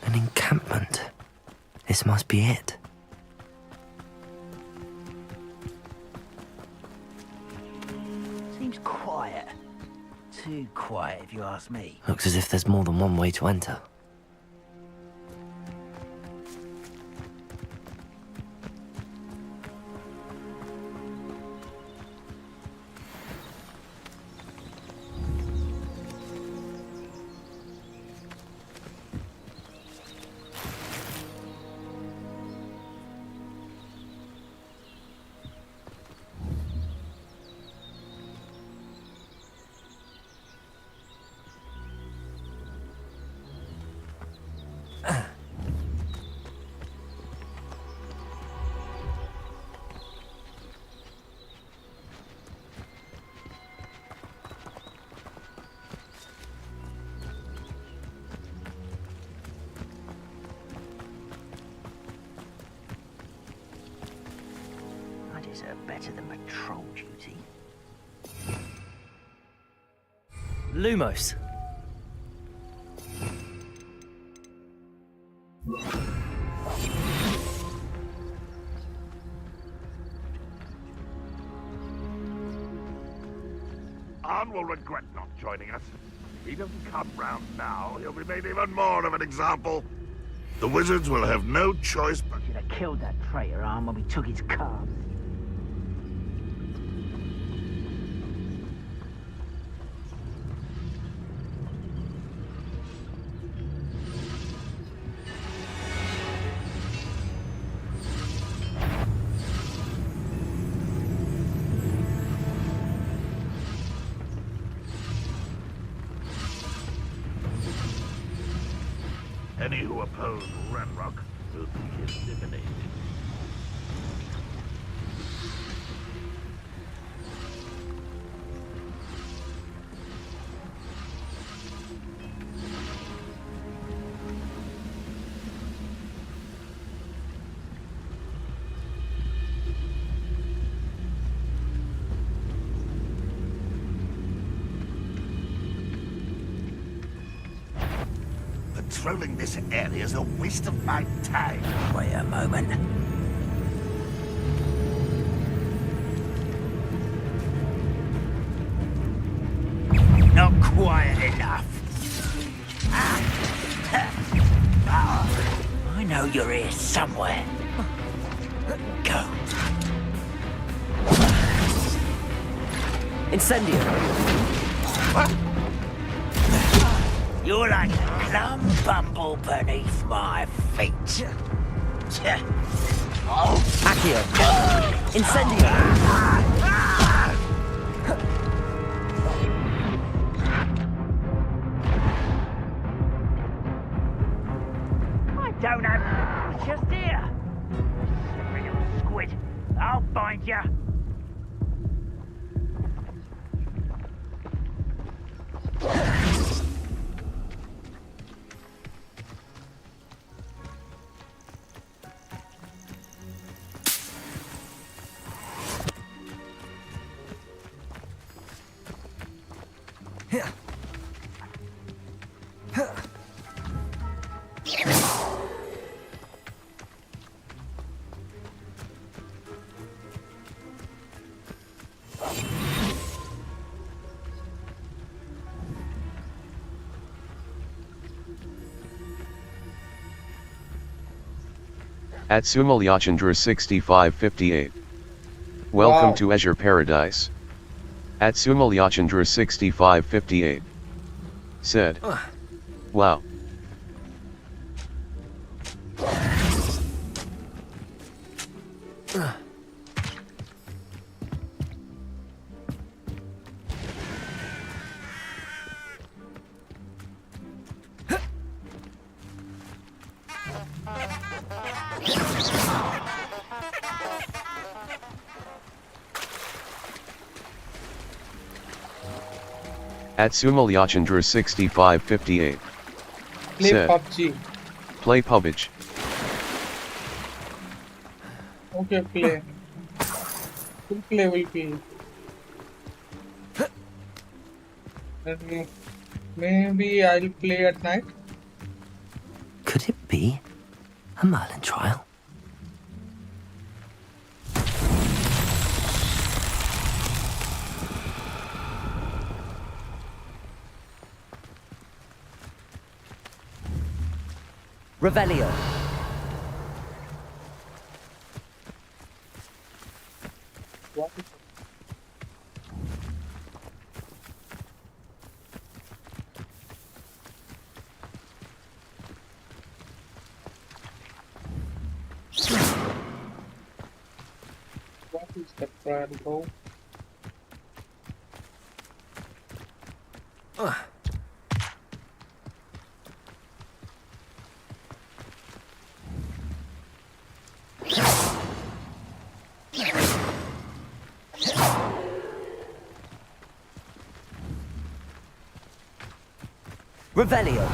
An encampment. This must be it. Seems quiet. Too quiet, if you ask me. Looks as if there's more than one way to enter. I deserve better than patrol duty. Lumos. Arn will regret not joining us. If he doesn't come round now, he'll be made even more of an example. The wizards will have no choice but... Should have killed that traitor, Arn, when we took his car. Any who oppose Ranrock will be eliminated. Patrolling this area is a waste of my time. Wait a moment. Not quiet enough. I know you're here somewhere. Go. Incendio! What? You're like a plum bumble beneath my feet. Accio! Incendio! I don't have... It's just here. Silly little squid. I'll find you. At Sumalyachandra 6558. Welcome Wow. to Azure Paradise. At Sumalyachandra 6558. Said. Wow. At Sumalyachandra 6558. Play Said. PUBG. Play PUBG. Okay, play. We'll play. And maybe I'll play at night. Could it be a Merlin trial? Revelio. What is the ProAlbertBro? Revelio.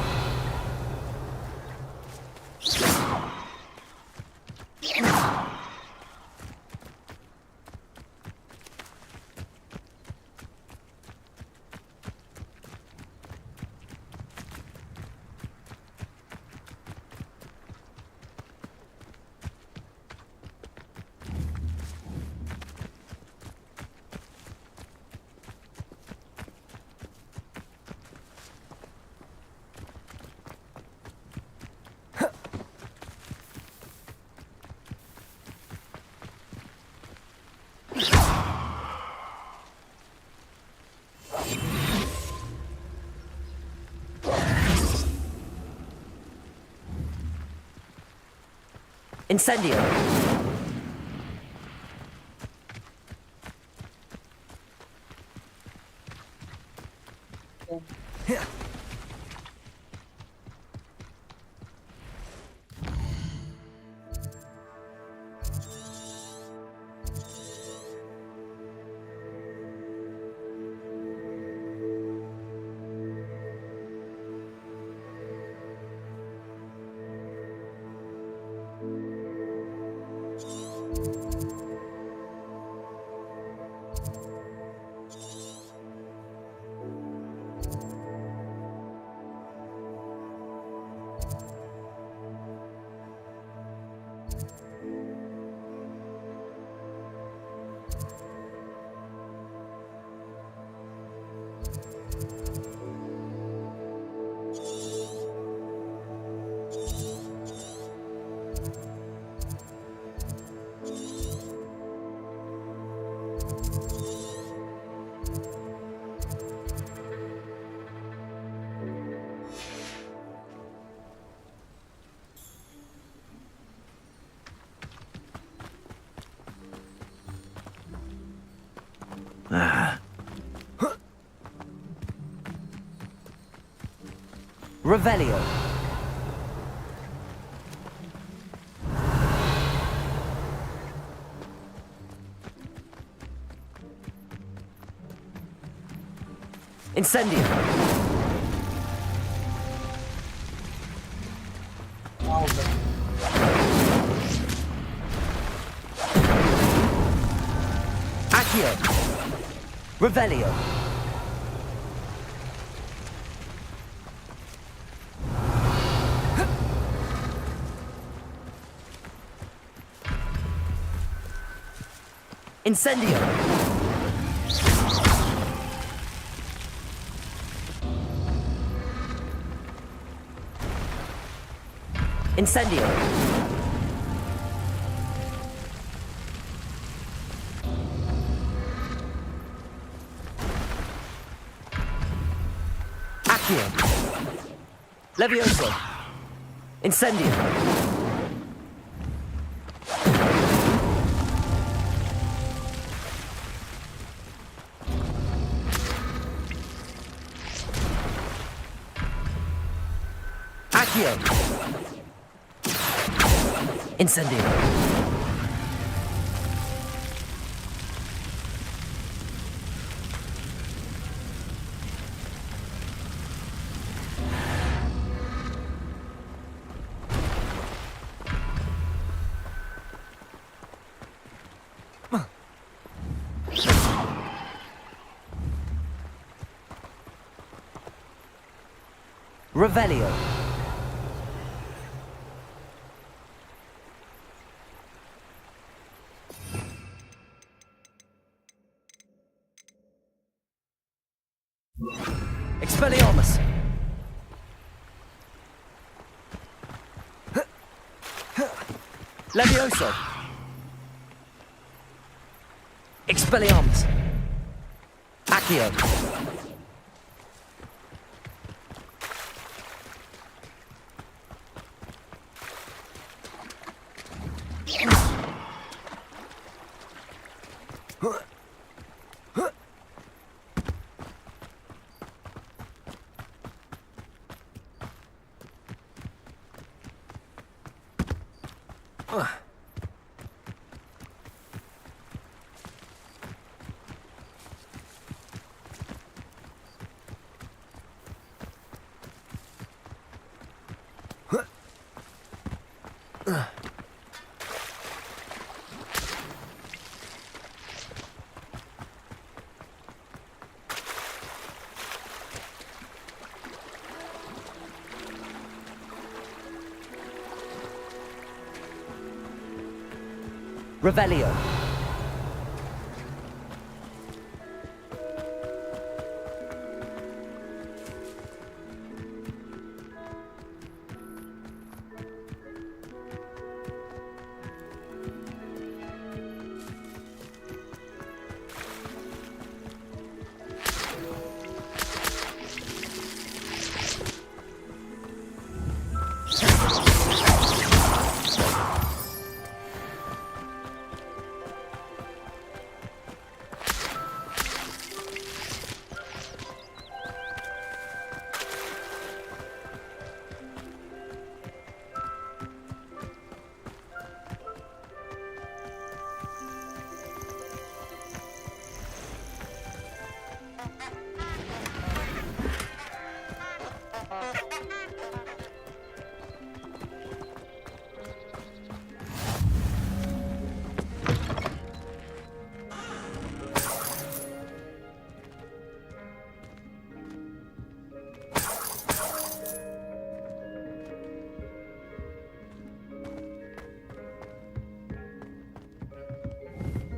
Incendio. Revelio. Incendio. Accio. Revelio. Incendio. Incendio. Accio. Levioso. Incendio. Accio. Incendio. Revelio. Expelliarmus. Levioso. Expelliarmus. Accio. Revelio.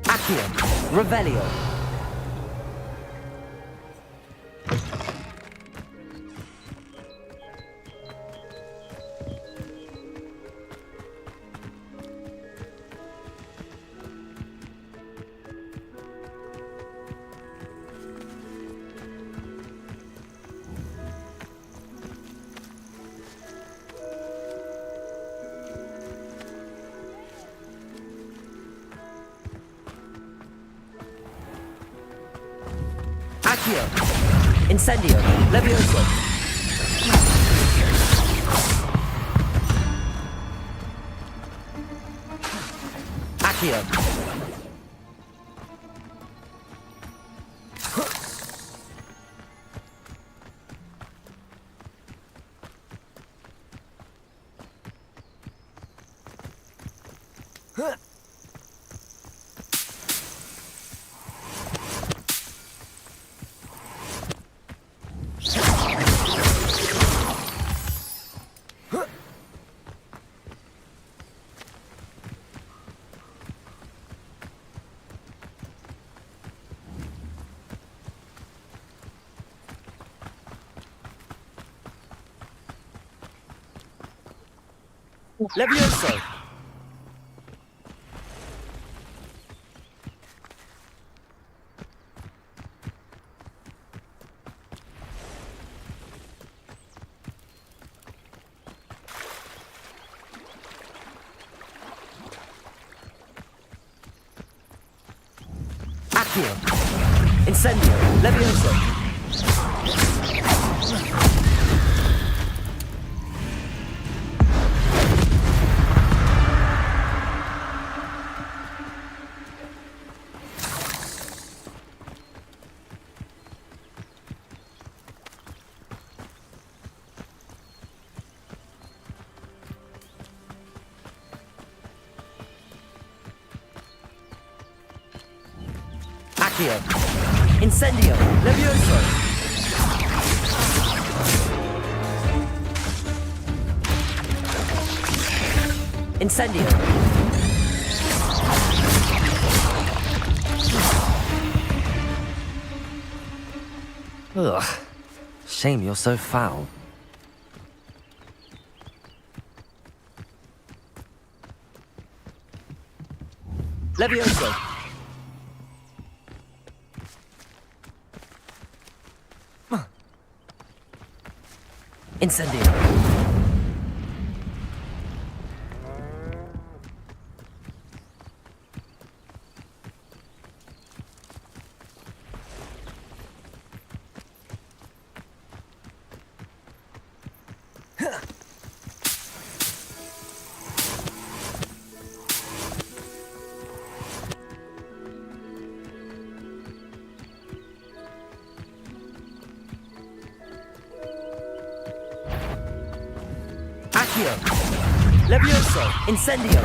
Accio. Revelio. Accio. Incendio. Levioso. Accio. Levioso! Accio! Incendio! Levioso! Accio! Incendio! Levioso! Incendio! Ugh. Shame you're so foul. Levioso! Incendio! Accio! Levioso! Incendio!